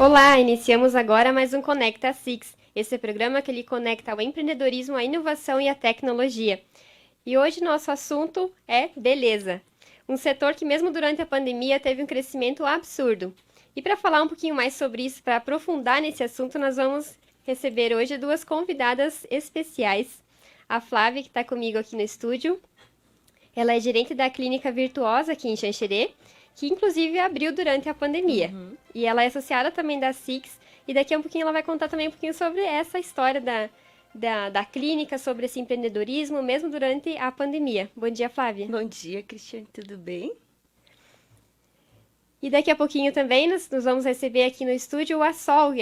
Olá, iniciamos agora mais um Conecta Six. Esse é o programa que ele conecta o empreendedorismo, a inovação e a tecnologia. E hoje nosso assunto é beleza. Um setor que mesmo durante a pandemia teve um crescimento absurdo. E para falar um pouquinho mais sobre isso, para aprofundar nesse assunto, nós vamos receber hoje duas convidadas especiais. A Flávia, que está comigo aqui no estúdio. Ela é gerente da Clínica Virtuosa aqui em Xanxerê, que inclusive abriu durante a pandemia. E ela é associada também da Six, e daqui a um pouquinho ela vai contar também um pouquinho sobre essa história da clínica, sobre esse empreendedorismo, mesmo durante a pandemia. Bom dia, Flávia. Bom dia, Cristiane, tudo bem? E daqui a pouquinho também nós vamos receber aqui no estúdio a Sol,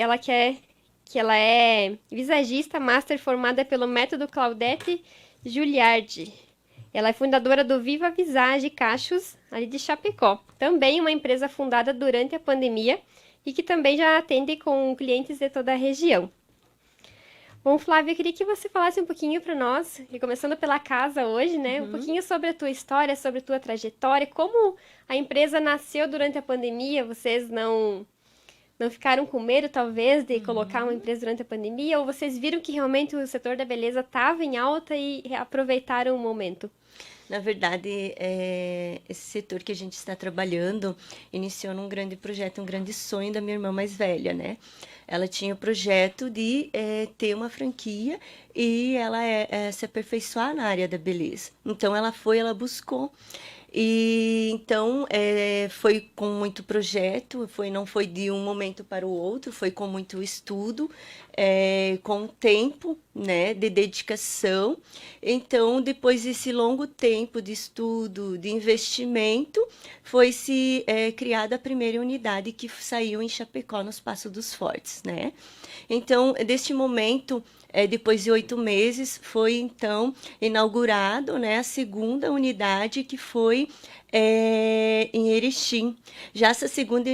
que ela é visagista master formada pelo método Claudete Giuliardi. Ela é fundadora do Viva Visage Cachos, ali de Chapecó. Também uma empresa fundada durante a pandemia e que também já atende com clientes de toda a região. Bom, Flávia, eu queria que você falasse um pouquinho para nós, e começando pela casa hoje, né? Um pouquinho sobre a tua história, sobre a tua trajetória, como a empresa nasceu durante a pandemia. Vocês não ficaram com medo, talvez, de colocar uma empresa durante a pandemia? Ou vocês viram que realmente o setor da beleza estava em alta e aproveitaram o momento? Na verdade, esse setor que a gente está trabalhando iniciou num grande projeto, um grande sonho da minha irmã mais velha, né? Ela tinha o projeto de ter uma franquia e ela se aperfeiçoar na área da beleza. Então, ela buscou. E então foi com muito projeto, não foi de um momento para o outro, foi com muito estudo, com tempo, né, de dedicação. Então, depois desse longo tempo de estudo, de investimento, foi-se criada a primeira unidade que saiu em Chapecó, nos Passos dos Fortes, né? Então, deste momento, depois de 8 meses, foi então inaugurado, né, a segunda unidade que foi em Erechim. Já essa segunda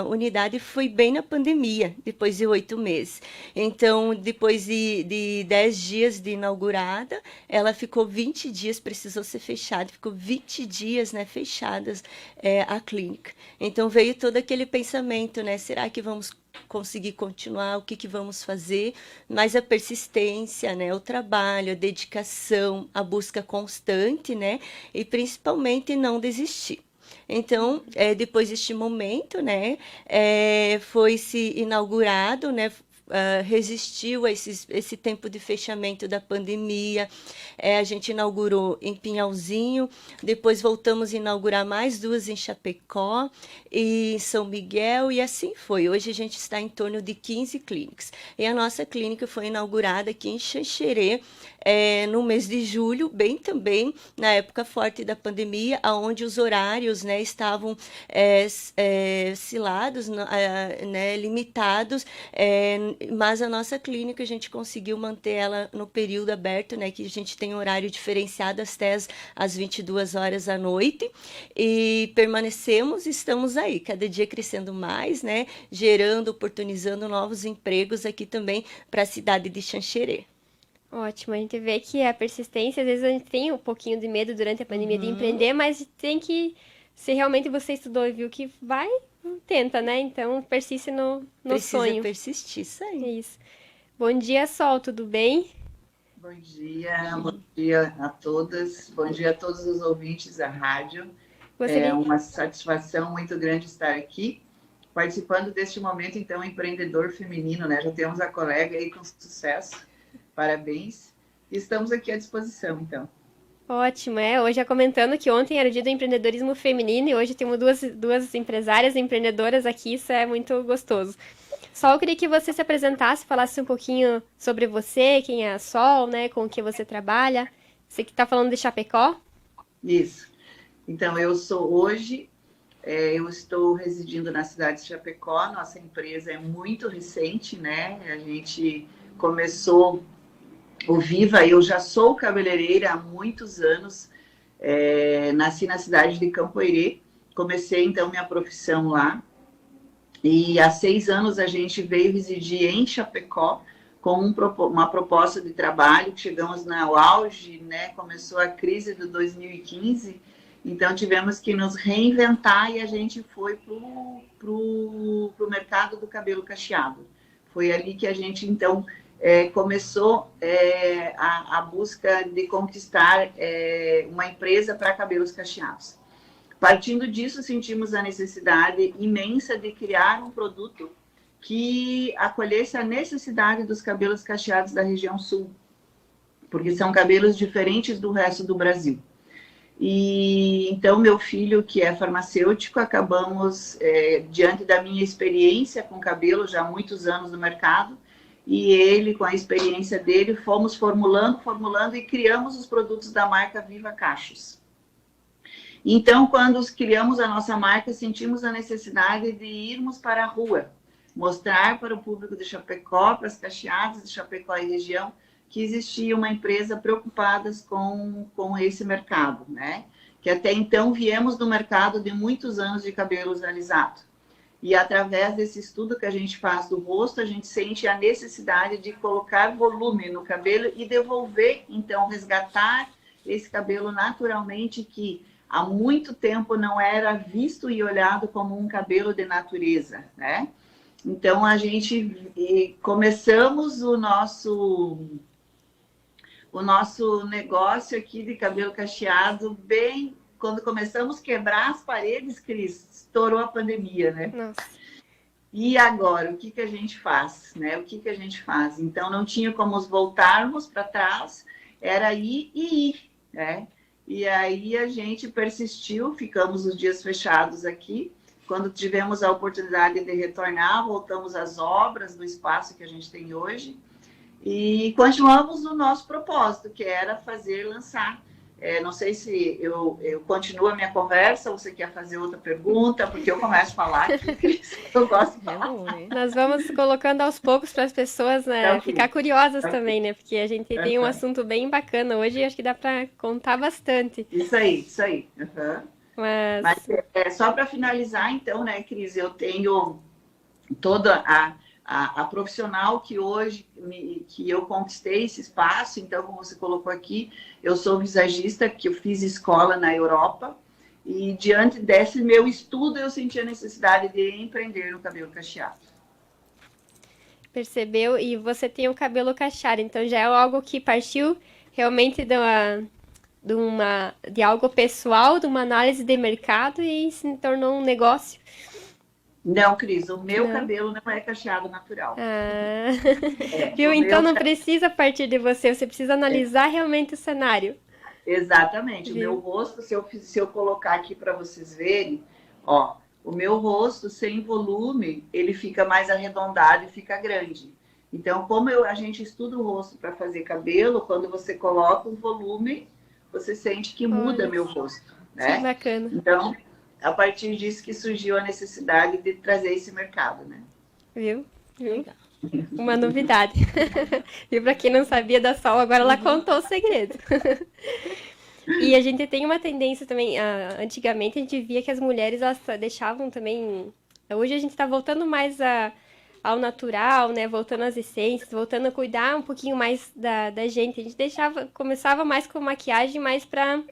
unidade foi bem na pandemia, depois de 8 meses. Então, depois de 10 dias de inaugurada, ela ficou 20 dias, precisou ser fechada, ficou 20 dias, né, fechadas a clínica. Então, veio todo aquele pensamento, né, será que vamos conseguir continuar, o que vamos fazer, mas a persistência, né, o trabalho, a dedicação, a busca constante, né, e principalmente não desistir. Então, depois deste momento, né, foi-se inaugurado, né, resistiu a esse tempo de fechamento da pandemia. A gente inaugurou em Pinhalzinho, depois voltamos a inaugurar mais duas em Chapecó e em São Miguel, e assim foi. Hoje a gente está em torno de 15 clínicas. E a nossa clínica foi inaugurada aqui em Xanxerê, no mês de julho, bem também na época forte da pandemia, onde os horários, né, estavam cilados, né, limitados, mas a nossa clínica a gente conseguiu manter ela no período aberto, né, que a gente tem horário diferenciado até às 22 horas à noite, e permanecemos, estamos aí, cada dia crescendo mais, né, gerando, oportunizando novos empregos aqui também para a cidade de Xanxerê. Ótimo, a gente vê que a persistência, às vezes a gente tem um pouquinho de medo durante a pandemia de empreender, mas tem que, se realmente você estudou e viu que vai, tenta, né? Então, persiste no Precisa sonho. persistir, isso É aí. isso. Bom dia, Sol, tudo bem? Bom dia a todas, bom dia a todos os ouvintes da rádio. Gostaria... É uma satisfação muito grande estar aqui, participando deste momento, então, empreendedor feminino, né? Já temos a colega aí com sucesso, parabéns. E estamos aqui à disposição, então. Ótimo, hoje comentando que ontem era o dia do empreendedorismo feminino e hoje temos duas empresárias empreendedoras aqui, isso é muito gostoso. Sol, eu queria que você se apresentasse, falasse um pouquinho sobre você, quem é a Sol, né, com o que você trabalha. Você que está falando de Chapecó? Isso. Então, eu estou residindo na cidade de Chapecó, nossa empresa é muito recente, né? A gente começou o Viva, eu já sou cabeleireira há muitos anos, nasci na cidade de Campoerê, comecei então minha profissão lá, e há 6 anos a gente veio residir em Chapecó com uma proposta de trabalho, chegamos no auge, né? Começou a crise de 2015 Então, tivemos que nos reinventar e a gente foi pro mercado do cabelo cacheado. Foi ali que a gente, então, começou a busca de conquistar uma empresa para cabelos cacheados. Partindo disso, sentimos a necessidade imensa de criar um produto que acolhesse a necessidade dos cabelos cacheados da região sul, porque são cabelos diferentes do resto do Brasil. E então, meu filho, que é farmacêutico, acabamos, diante da minha experiência com cabelo, já há muitos anos no mercado, e ele, com a experiência dele, fomos formulando e criamos os produtos da marca Viva Cachos. Então, quando criamos a nossa marca, sentimos a necessidade de irmos para a rua, mostrar para o público de Chapecó, para as cacheadas de Chapecó e região, que existia uma empresa preocupada com esse mercado, né? Que até então viemos do mercado de muitos anos de cabelos alisados. E através desse estudo que a gente faz do rosto, a gente sente a necessidade de colocar volume no cabelo e devolver, então, resgatar esse cabelo naturalmente que há muito tempo não era visto e olhado como um cabelo de natureza, né? Então, a gente começamos o nosso negócio aqui de cabelo cacheado bem... Quando começamos a quebrar as paredes, Cris, estourou a pandemia, né? Nossa. E agora, o que a gente faz, né? O que a gente faz? Então, não tinha como voltarmos para trás, era ir e ir, né? E aí a gente persistiu, ficamos os dias fechados aqui. Quando tivemos a oportunidade de retornar, voltamos às obras do espaço que a gente tem hoje e continuamos no nosso propósito, que era lançar. Não sei se eu continuo a minha conversa ou você quer fazer outra pergunta, porque eu começo a falar aqui, Cris, eu gosto de falar. Nós vamos colocando aos poucos para as pessoas, né, ficar curiosas também, né? Porque a gente tem um assunto bem bacana hoje e acho que dá para contar bastante. Isso aí. Uhum. Mas só para finalizar, então, né, Cris, eu tenho toda a profissional que hoje que eu conquistei esse espaço. Então, como você colocou aqui, eu sou visagista, que eu fiz escola na Europa, e diante desse meu estudo eu senti a necessidade de empreender no cabelo cacheado. Percebeu? E você tem o cabelo cacheado, então já é algo que partiu realmente de algo pessoal, de uma análise de mercado e se tornou um negócio. Não, Cris, o meu cabelo não é cacheado natural. Viu? Então não precisa partir de você, você precisa analisar realmente o cenário. Exatamente. Viu? O meu rosto, se eu colocar aqui para vocês verem, ó, o meu rosto sem volume, ele fica mais arredondado e fica grande. Então, como a gente estuda o rosto para fazer cabelo, quando você coloca o volume, você sente que muda meu rosto, né? Que bacana. Então, a partir disso que surgiu a necessidade de trazer esse mercado, né? Viu? Uma novidade. E para quem não sabia da Sol, agora ela contou o segredo. E a gente tem uma tendência também, antigamente a gente via que as mulheres elas deixavam também... Hoje a gente está voltando mais ao natural, né? Voltando às essências, voltando a cuidar um pouquinho mais da gente. A gente começava mais com maquiagem, mais para...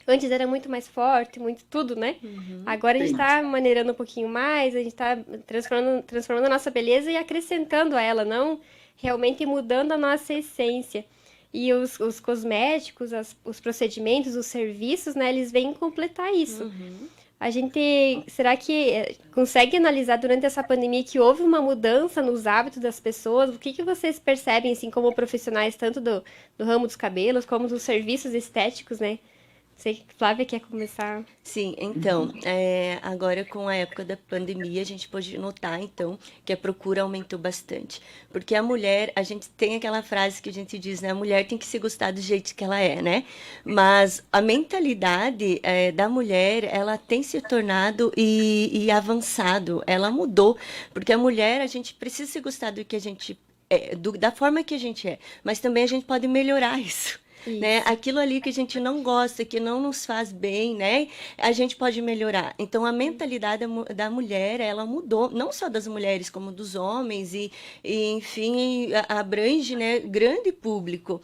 Antes era muito mais forte, muito tudo, né? Agora a gente está maneirando um pouquinho mais, a gente está transformando a nossa beleza e acrescentando a ela, não realmente mudando a nossa essência. E os cosméticos, os procedimentos, os serviços, né? Eles vêm completar isso. A gente, será que consegue analisar durante essa pandemia que houve uma mudança nos hábitos das pessoas? O que vocês percebem, assim, como profissionais, tanto do ramo dos cabelos, como dos serviços estéticos, né? Sei que Flávia quer começar. Sim, então, agora com a época da pandemia, a gente pode notar, então, que a procura aumentou bastante. Porque a mulher, a gente tem aquela frase que a gente diz, né? A mulher tem que se gostar do jeito que ela é, né? Mas a mentalidade da mulher, ela tem se tornado e avançado, ela mudou. Porque a mulher, a gente precisa se gostar do que a gente da forma que a gente é. Mas também a gente pode melhorar isso. né? Isso. Aquilo ali que a gente não gosta, que não nos faz bem, né? A gente pode melhorar. Então, a mentalidade da mulher, ela mudou, não só das mulheres, como dos homens, enfim, abrange, né, grande público.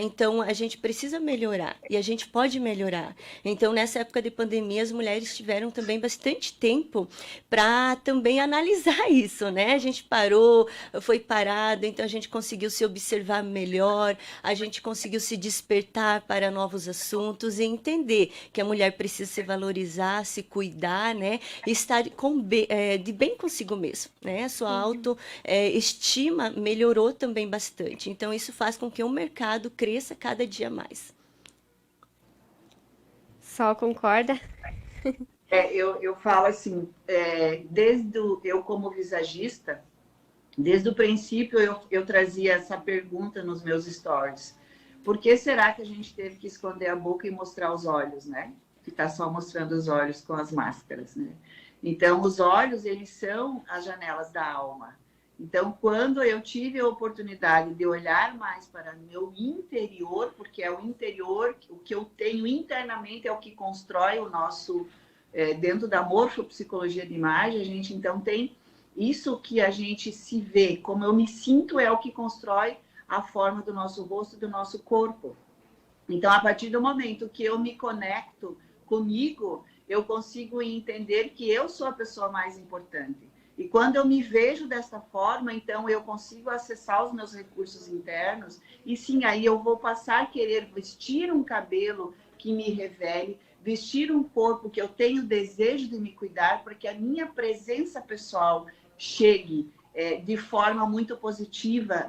Então, a gente precisa melhorar, e a gente pode melhorar. Então, nessa época de pandemia, as mulheres tiveram também bastante tempo para também analisar isso, né? A gente parou, foi parado, então a gente conseguiu se observar melhor, a gente conseguiu se despertar para novos assuntos e entender que a mulher precisa se valorizar, se cuidar, né? E estar de bem consigo mesmo, né? A sua autoestima melhorou também bastante. Então, isso faz com que o mercado cresça cada dia mais. Só concorda? Eu falo assim, eu como visagista, desde o princípio eu trazia essa pergunta nos meus stories. Por que será que a gente teve que esconder a boca e mostrar os olhos, né? Ficar só mostrando os olhos com as máscaras, né? Então, os olhos, eles são as janelas da alma. Então, quando eu tive a oportunidade de olhar mais para meu interior, porque é o interior, o que eu tenho internamente é o que constrói o nosso, dentro da morfopsicologia de imagem, a gente então tem isso que a gente se vê, como eu me sinto, é o que constrói a forma do nosso rosto e do nosso corpo. Então, a partir do momento que eu me conecto comigo, eu consigo entender que eu sou a pessoa mais importante. E quando eu me vejo dessa forma, então eu consigo acessar os meus recursos internos e sim, aí eu vou passar a querer vestir um cabelo que me revele, vestir um corpo que eu tenho desejo de me cuidar, porque a minha presença pessoal chegue de forma muito positiva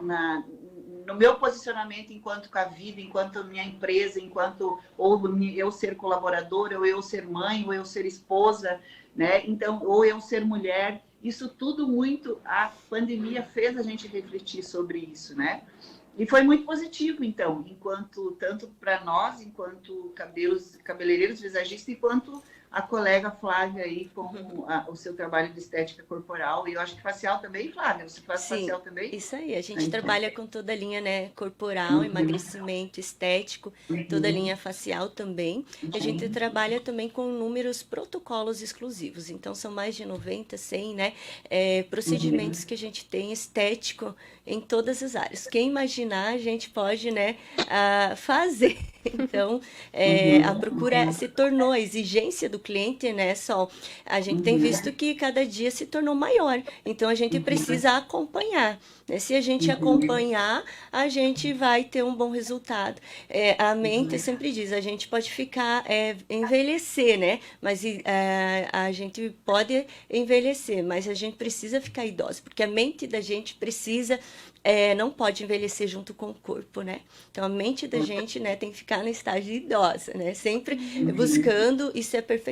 no meu posicionamento enquanto com a vida, enquanto minha empresa, enquanto ou eu ser colaboradora, ou eu ser mãe, ou eu ser esposa, né? Então, ou eu ser mulher. Isso tudo muito, a pandemia fez a gente refletir sobre isso, né? E foi muito positivo, então, tanto para nós, enquanto cabeleireiros, visagistas, enquanto a colega Flávia aí com o seu trabalho de estética corporal. E eu acho que facial também, Flávia, você faz Sim, facial também? isso aí. A gente Então, trabalha com toda a linha, né, corporal, emagrecimento, estético, toda a linha facial também. A gente trabalha também com números protocolos exclusivos. Então, são mais de 90, 100, né, procedimentos que a gente tem estético em todas as áreas. Quem imaginar, a gente pode, né, fazer. Então, a procura se tornou, a exigência do cliente, né, Sol? A gente tem visto que cada dia se tornou maior. Então, a gente precisa acompanhar, né? Se a gente acompanhar, a gente vai ter um bom resultado. A mente sempre diz, a gente pode ficar, envelhecer, né? Mas a gente pode envelhecer, mas a gente precisa ficar idosa, porque a mente da gente precisa, não pode envelhecer junto com o corpo, né? Então, a mente da gente, né, tem que ficar no estágio idosa, né? Sempre buscando e se aperfeiçoando.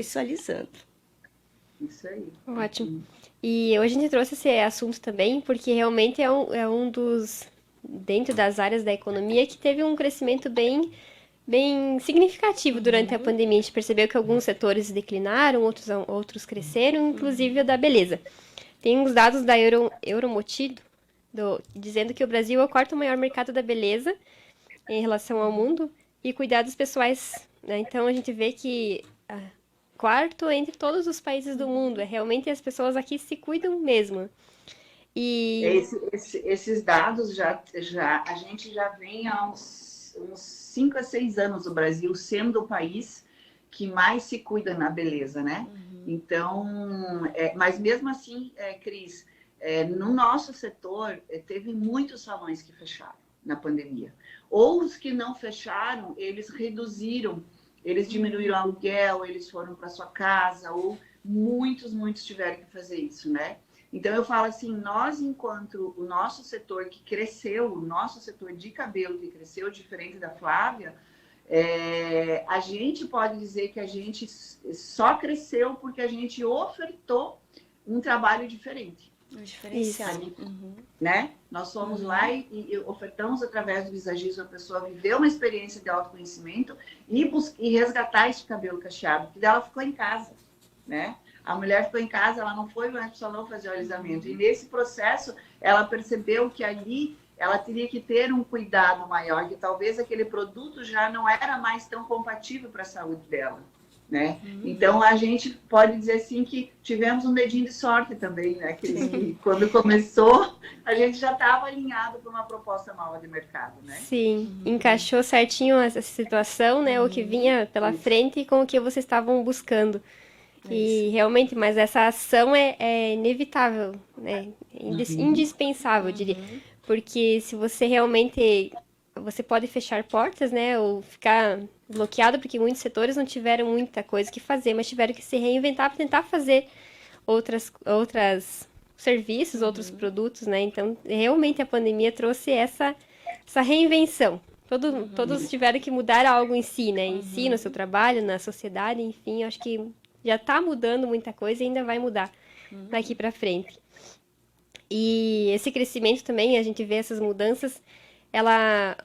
isso aí. Ótimo. E hoje a gente trouxe esse assunto também, porque realmente é um dos, dentro das áreas da economia, que teve um crescimento bem significativo durante a pandemia. A gente percebeu que alguns setores declinaram, outros cresceram, inclusive o da beleza. Tem uns dados da Euromotido, dizendo que o Brasil é o quarto maior mercado da beleza em relação ao mundo e cuidados pessoais, né? Então a gente vê que quarto entre todos os países do mundo. Realmente as pessoas aqui se cuidam mesmo. E Esses dados a gente já vem há uns 5 a 6 anos no Brasil sendo o país que mais se cuida na beleza, né? Então, mas mesmo assim, Cris, no nosso setor teve muitos salões que fecharam na pandemia. Ou os que não fecharam, eles reduziram, eles diminuíram o aluguel, eles foram para sua casa, ou muitos tiveram que fazer isso, né? Então, eu falo assim, nós, enquanto o nosso setor que cresceu, o nosso setor de cabelo que cresceu, diferente da Flávia, a gente pode dizer que a gente só cresceu porque a gente ofertou um trabalho diferente. Um diferencial. Né? Nós fomos lá e ofertamos através do visagismo a pessoa viver uma experiência de autoconhecimento e resgatar esse cabelo cacheado, porque ela ficou em casa, né? A mulher ficou em casa, ela não foi mais para o salão fazer o alisamento. E nesse processo, ela percebeu que ali ela teria que ter um cuidado maior, que talvez aquele produto já não era mais tão compatível para a saúde dela, né? Então, a gente pode dizer assim que tivemos um dedinho de sorte também, né? Que quando começou, a gente já estava alinhado para uma proposta nova de mercado, né? Sim, encaixou certinho essa situação, né? O que vinha pela frente com o que vocês estavam buscando. E realmente, mas essa ação é inevitável, né? Indispensável, eu diria. Porque se você realmente... Você pode fechar portas, né? Ou ficar bloqueado, porque muitos setores não tiveram muita coisa que fazer, mas tiveram que se reinventar para tentar fazer outras serviços, outros produtos, né? Então, realmente a pandemia trouxe essa reinvenção. Todos tiveram que mudar algo em si, né? Em si, no seu trabalho, na sociedade, enfim, eu acho que já está mudando muita coisa e ainda vai mudar daqui para frente. E esse crescimento também, a gente vê essas mudanças,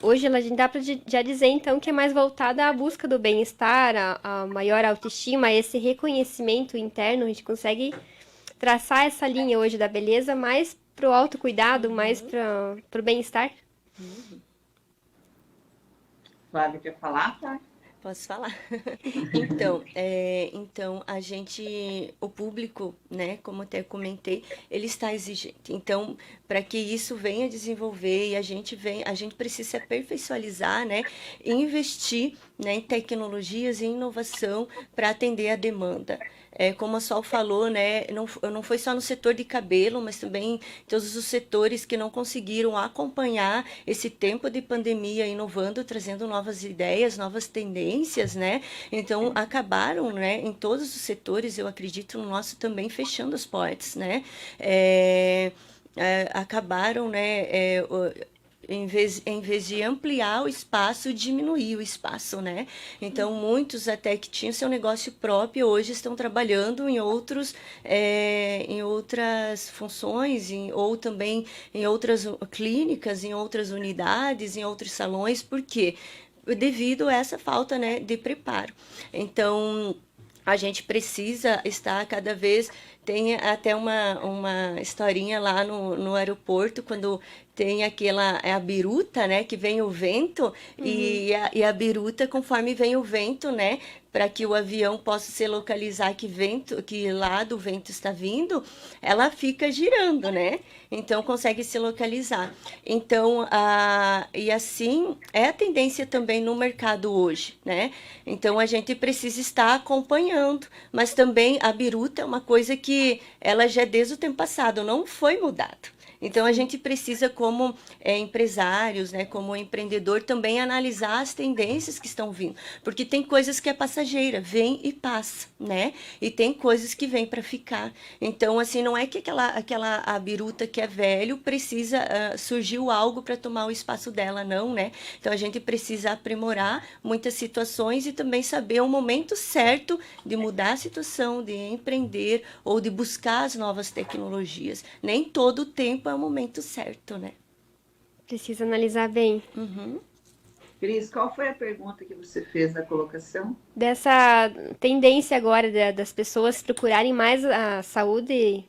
hoje a gente dá para já dizer então que é mais voltada à busca do bem-estar, a maior autoestima, a esse reconhecimento interno, a gente consegue traçar essa linha hoje da beleza mais para o autocuidado, mais para o bem-estar. Flávia, quer falar, tá? Posso falar? Então, o público, né, como até comentei, ele está exigente. Então, para que isso venha desenvolver e a gente precisa se aperfeiçoar, né, e investir, né, em tecnologias e inovação para atender a demanda. Como a Sol falou, né, não foi só no setor de cabelo, mas também em todos os setores que não conseguiram acompanhar esse tempo de pandemia, inovando, trazendo novas ideias, novas tendências, né? Então, acabaram, né, em todos os setores, eu acredito no nosso também, fechando as portas, né? Acabaram, né, em vez de ampliar o espaço, diminuir o espaço, né? Então, muitos até que tinham seu negócio próprio, hoje estão trabalhando em outras funções, ou também em outras clínicas, em outras unidades, em outros salões, por quê? Devido a essa falta, né, de preparo. Então, a gente precisa estar cada vez... Tem até uma historinha lá no aeroporto, quando tem a biruta, né, que vem o vento, e a biruta, conforme vem o vento, né, para que o avião possa se localizar que lado o vento está vindo, ela fica girando, né? Então, consegue se localizar. Então, e assim, é a tendência também no mercado hoje, né? Então, a gente precisa estar acompanhando, mas também a biruta é uma coisa que ela já desde o tempo passado não foi mudado. Então, a gente precisa, como empresários, né, como empreendedor, também analisar as tendências que estão vindo. Porque tem coisas que é passageira, vem e passa, né? E tem coisas que vêm para ficar. Então, assim, não é que a biruta que é velho precisa, surgiu algo para tomar o espaço dela, não, né? Então, a gente precisa aprimorar muitas situações e também saber o momento certo de mudar a situação, de empreender ou de buscar as novas tecnologias. Nem todo o tempo é o momento certo, né? Precisa analisar bem. Cris, qual foi a pergunta que você fez na colocação? Dessa tendência agora das pessoas procurarem mais a saúde,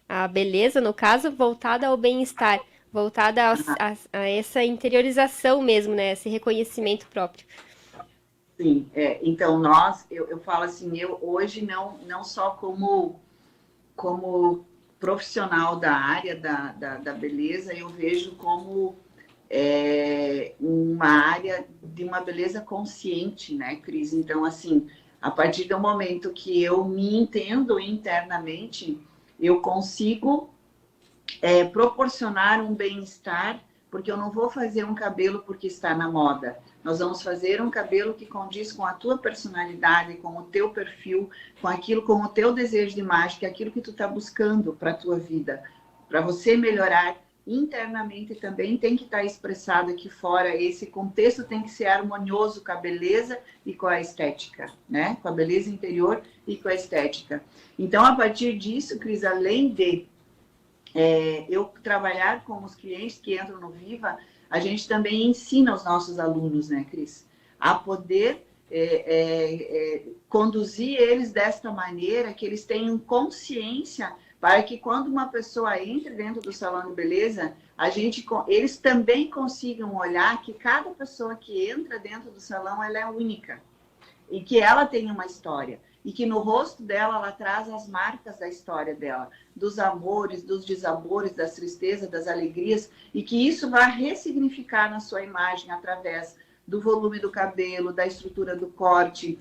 a beleza, no caso, voltada ao bem-estar, voltada a essa interiorização mesmo, né? Esse reconhecimento próprio. Sim, então eu falo assim, eu hoje não só como profissional da área da beleza, eu vejo como uma área de uma beleza consciente, né, Cris? Então, assim, a partir do momento que eu me entendo internamente, eu consigo proporcionar um bem-estar, porque eu não vou fazer um cabelo porque está na moda. Nós vamos fazer um cabelo que condiz com a tua personalidade, com o teu perfil, com o teu desejo de imagem, que é aquilo que tu está buscando para a tua vida. Para você melhorar internamente também tem que estar expressado aqui fora. Esse contexto tem que ser harmonioso com a beleza e com a estética, né? Com a beleza interior e com a estética. Então, a partir disso, Cris, além de eu trabalhar com os clientes que entram no Viva, a gente também ensina os nossos alunos, né, Cris, a poder conduzir eles desta maneira, que eles tenham consciência para que quando uma pessoa entre dentro do salão de beleza, eles também consigam olhar que cada pessoa que entra dentro do salão, ela é única. E que ela tem uma história. E que no rosto dela, ela traz as marcas da história dela. Dos amores, dos desamores, das tristezas, das alegrias. E que isso vai ressignificar na sua imagem através do volume do cabelo, da estrutura do corte,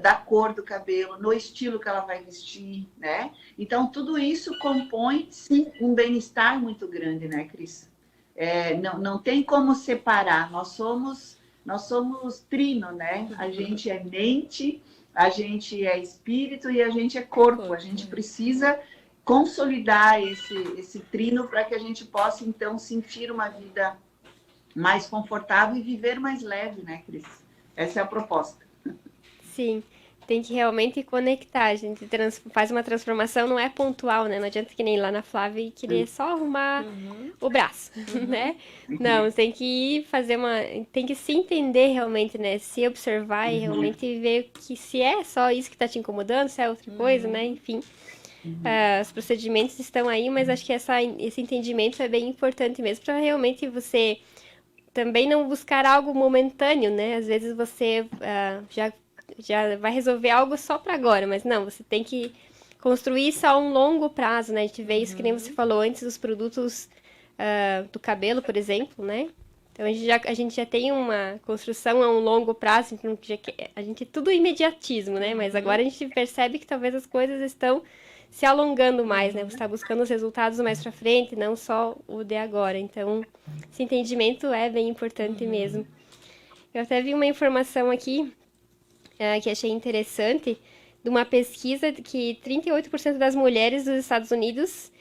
da cor do cabelo, no estilo que ela vai vestir, né? Então, tudo isso compõe, sim, um bem-estar muito grande, né, Cris? Não tem como separar. Nós somos trino, né? A gente é mente, a gente é espírito e a gente é corpo. A gente precisa consolidar esse trino para que a gente possa, então, sentir uma vida mais confortável e viver mais leve, né, Cris? Essa é a proposta. Sim, tem que realmente conectar. A gente faz uma transformação, não é pontual, né? Não adianta que nem lá na Flávia querer só arrumar o braço, né? Não, tem que ir fazer tem que se entender realmente, né? Se observar e realmente ver que se é só isso que tá te incomodando, se é outra coisa, né? Enfim. Os procedimentos estão aí, mas acho que esse entendimento é bem importante mesmo para realmente você também não buscar algo momentâneo, né? Às vezes você já vai resolver algo só para agora, mas não, você tem que construir isso a um longo prazo, né? A gente vê isso que nem você falou antes dos produtos do cabelo, por exemplo, né? Então a gente já tem uma construção a um longo prazo, então a gente é tudo imediatismo, né? Mas agora a gente percebe que talvez as coisas estão se alongando mais, né? Você está buscando os resultados mais para frente, não só o de agora. Então, esse entendimento é bem importante mesmo. Eu até vi uma informação aqui que achei interessante, de uma pesquisa que 38% das mulheres dos Estados Unidos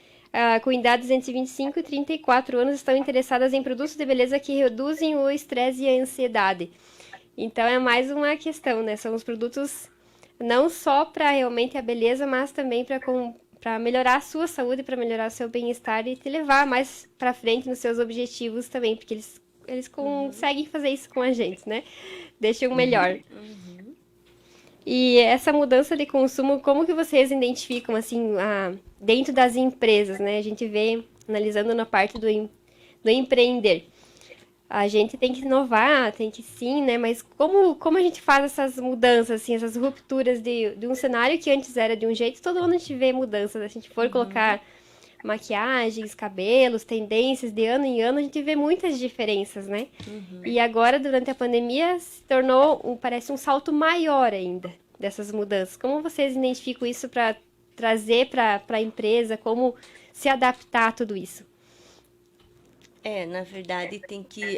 com idades entre 25 e 34 anos estão interessadas em produtos de beleza que reduzem o estresse e a ansiedade. Então, é mais uma questão, né? São os produtos não só para realmente a beleza, mas também para melhorar a sua saúde, para melhorar o seu bem-estar e te levar mais para frente nos seus objetivos também, porque eles conseguem fazer isso com a gente, né? Deixam melhor. E essa mudança de consumo, como que vocês identificam, assim, dentro das empresas, né? A gente vê, analisando na parte do empreender. A gente tem que inovar, tem que sim, né? Mas como a gente faz essas mudanças, assim, essas rupturas de um cenário que antes era de um jeito, todo ano a gente vê mudanças. Se a gente for colocar maquiagens, cabelos, tendências de ano em ano, a gente vê muitas diferenças, né? E agora, durante a pandemia, se tornou, parece um salto maior ainda dessas mudanças. Como vocês identificam isso para trazer para a empresa? Como se adaptar a tudo isso? Na verdade,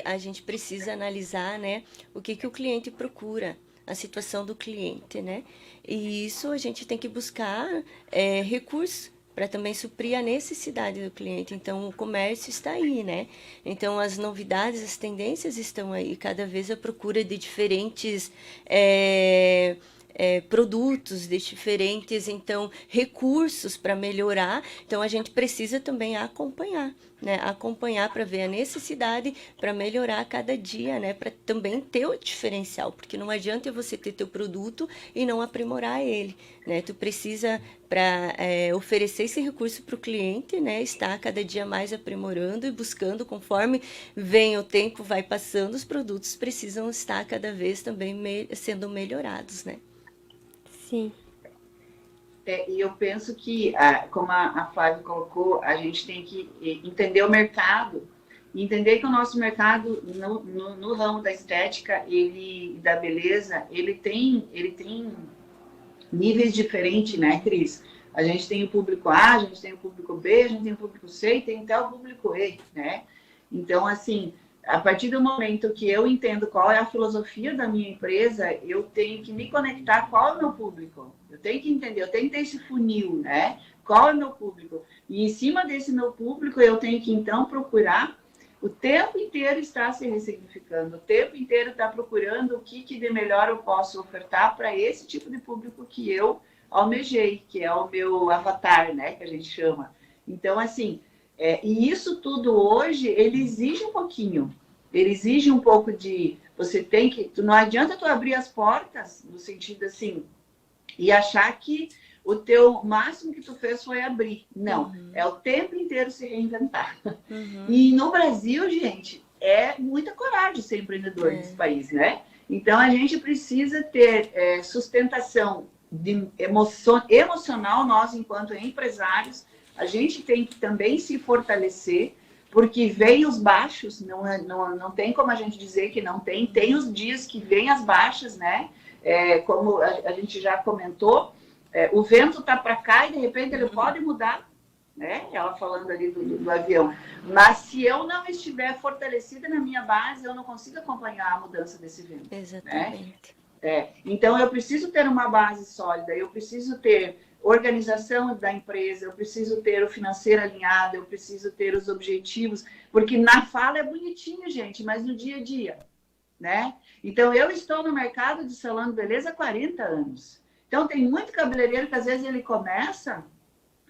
a gente precisa analisar, né, o que o cliente procura, a situação do cliente, né? E isso a gente tem que buscar recursos para também suprir a necessidade do cliente. Então, o comércio está aí, né? Então, as novidades, as tendências estão aí. Cada vez a procura de diferentes produtos, de diferentes, então, recursos para melhorar. Então, a gente precisa também acompanhar, né? Acompanhar para ver a necessidade, para melhorar cada dia, né? Para também ter o diferencial, porque não adianta você ter teu produto e não aprimorar ele, né? Tu precisa, para oferecer esse recurso para o cliente, né? Estar cada dia mais aprimorando e buscando, conforme vem o tempo, vai passando, os produtos precisam estar cada vez também sendo melhorados, né? Sim. E eu penso que, como a Flávia colocou, a gente tem que entender o mercado, entender que o nosso mercado no ramo da estética e da beleza, ele tem níveis diferentes, né, Cris? A gente tem o público A, a gente tem o público B, a gente tem o público C e tem até o público E, né? Então, assim, a partir do momento que eu entendo qual é a filosofia da minha empresa, eu tenho que me conectar qual é o meu público. Eu tenho que entender, eu tenho que ter esse funil, né? Qual é o meu público? E em cima desse meu público, eu tenho que, então, procurar o tempo inteiro estar se ressignificando, o tempo inteiro estar procurando o que de melhor eu posso ofertar para esse tipo de público que eu almejei, que é o meu avatar, né? Que a gente chama. Então, assim, e isso tudo hoje, ele exige um pouquinho. Ele exige um pouco de... Você tem que... Não adianta tu abrir as portas, no sentido assim, e achar que o teu máximo que tu fez foi abrir. Não, é o tempo inteiro se reinventar. E no Brasil, gente, é muita coragem ser empreendedor nesse país, né? Então, a gente precisa ter sustentação emocional, nós, enquanto empresários, a gente tem que também se fortalecer, porque vem os baixos, não tem como a gente dizer que não tem, tem os dias que vem as baixas, né? Como a gente já comentou, o vento tá para cá e de repente ele pode mudar, né? Ela falando ali do avião. Mas se eu não estiver fortalecida na minha base, eu não consigo acompanhar a mudança desse vento. Exatamente. Né? Então eu preciso ter uma base sólida, eu preciso ter organização da empresa, eu preciso ter o financeiro alinhado, eu preciso ter os objetivos, porque na fala é bonitinho, gente, mas no dia a dia, né? Então eu estou no mercado de salão de beleza há 40 anos. Então tem muito cabeleireiro que às vezes ele começa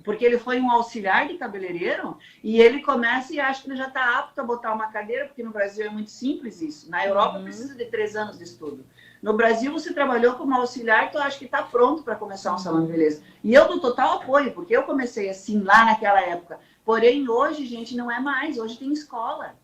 porque ele foi um auxiliar de cabeleireiro e ele começa e acha que ele já está apto a botar uma cadeira, porque no Brasil é muito simples isso. Na Europa precisa de 3 anos de estudo. No Brasil, você trabalhou como auxiliar, então eu acho que está pronto para começar um salão de beleza. E eu dou total apoio, porque eu comecei assim lá naquela época. Porém, hoje, gente, não é mais. Hoje tem escola.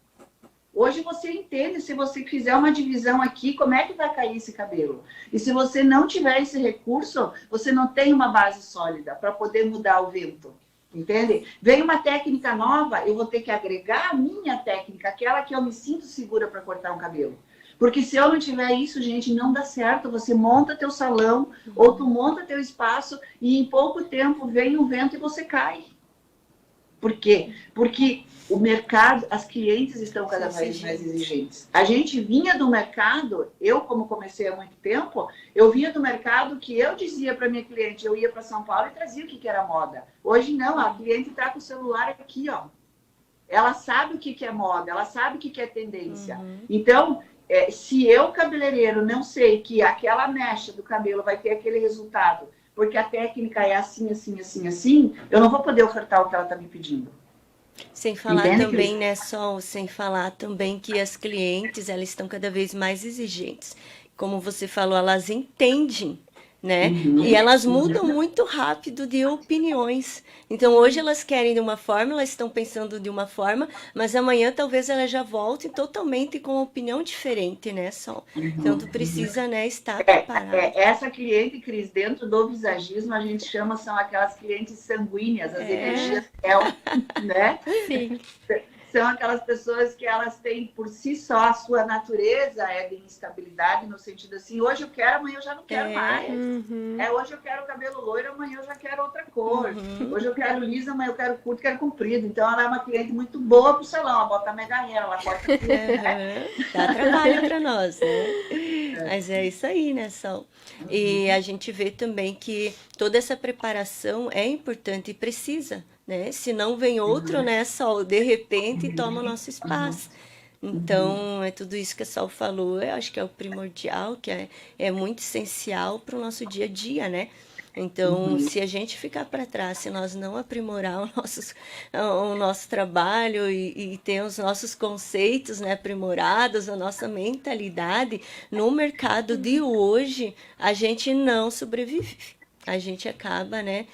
Hoje você entende, se você fizer uma divisão aqui, como é que vai cair esse cabelo. E se você não tiver esse recurso, você não tem uma base sólida para poder mudar o vento. Entende? Vem uma técnica nova, eu vou ter que agregar a minha técnica, aquela que eu me sinto segura para cortar um cabelo. Porque se eu não tiver isso, gente, não dá certo. Você monta teu salão, ou tu monta teu espaço, e em pouco tempo vem um vento e você cai. Por quê? Porque o mercado, as clientes estão cada vez mais exigentes. A gente vinha do mercado, eu como comecei há muito tempo, eu vinha do mercado que eu dizia para minha cliente, eu ia para São Paulo e trazia o que era moda. Hoje não, a cliente está com o celular aqui, ó. Ela sabe o que é moda, ela sabe o que é tendência. Então, se eu, cabeleireiro, não sei que aquela mecha do cabelo vai ter aquele resultado, porque a técnica é assim, assim, assim, assim, eu não vou poder ofertar o que ela está me pedindo. Sem falar Entende, também, Cris? né, Sol, sem falar também que as clientes, elas estão cada vez mais exigentes. Como você falou, elas entendem, né? E elas mudam muito rápido de opiniões. Então, hoje elas querem de uma forma, elas estão pensando de uma forma, mas amanhã talvez elas já voltem totalmente com uma opinião diferente, né, Sol? Então, tu precisa, né, estar preparado. Essa cliente, Cris, dentro do visagismo, a gente chama, são aquelas clientes sanguíneas, as energias céu, né? Sim. São aquelas pessoas que elas têm por si só, a sua natureza é de instabilidade, no sentido assim, hoje eu quero, amanhã eu já não quero mais. Hoje eu quero cabelo loiro, amanhã eu já quero outra cor. Hoje eu quero liso, amanhã eu quero curto, quero comprido. Então ela é uma cliente muito boa pro salão, ela bota a megainha, ela corta tudo, né? Dá trabalho para nós, né? Mas é isso aí, né, Sol? E a gente vê também que toda essa preparação é importante e precisa, né? Se não vem outro, né, Sol, de repente toma o nosso espaço. Então, é tudo isso que a Sol falou, eu acho que é o primordial, que é muito essencial para o nosso dia a dia, né? Então, se a gente ficar para trás, se nós não aprimorar o nosso trabalho e ter os nossos conceitos, né, aprimorados, a nossa mentalidade, no mercado de hoje, a gente não sobrevive. A gente acaba, né,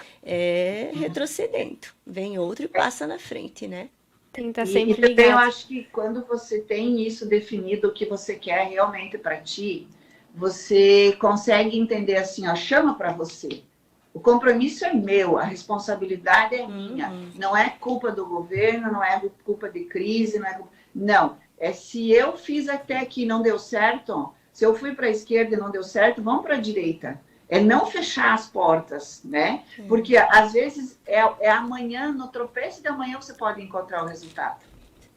retrocedendo. Vem outro e passa na frente, né? Tem que estar E sempre também eu ligado. acho que quando você tem isso definido, o que você quer realmente para ti, você consegue entender assim, ó, chama para você. O compromisso é meu, a responsabilidade é minha. Não é culpa do governo, não é culpa de crise, não. Se eu fiz até aqui e não deu certo, se eu fui para a esquerda e não deu certo, vamos para a direita. É não fechar as portas, né? Porque às vezes é amanhã, no tropeço da manhã você pode encontrar o resultado.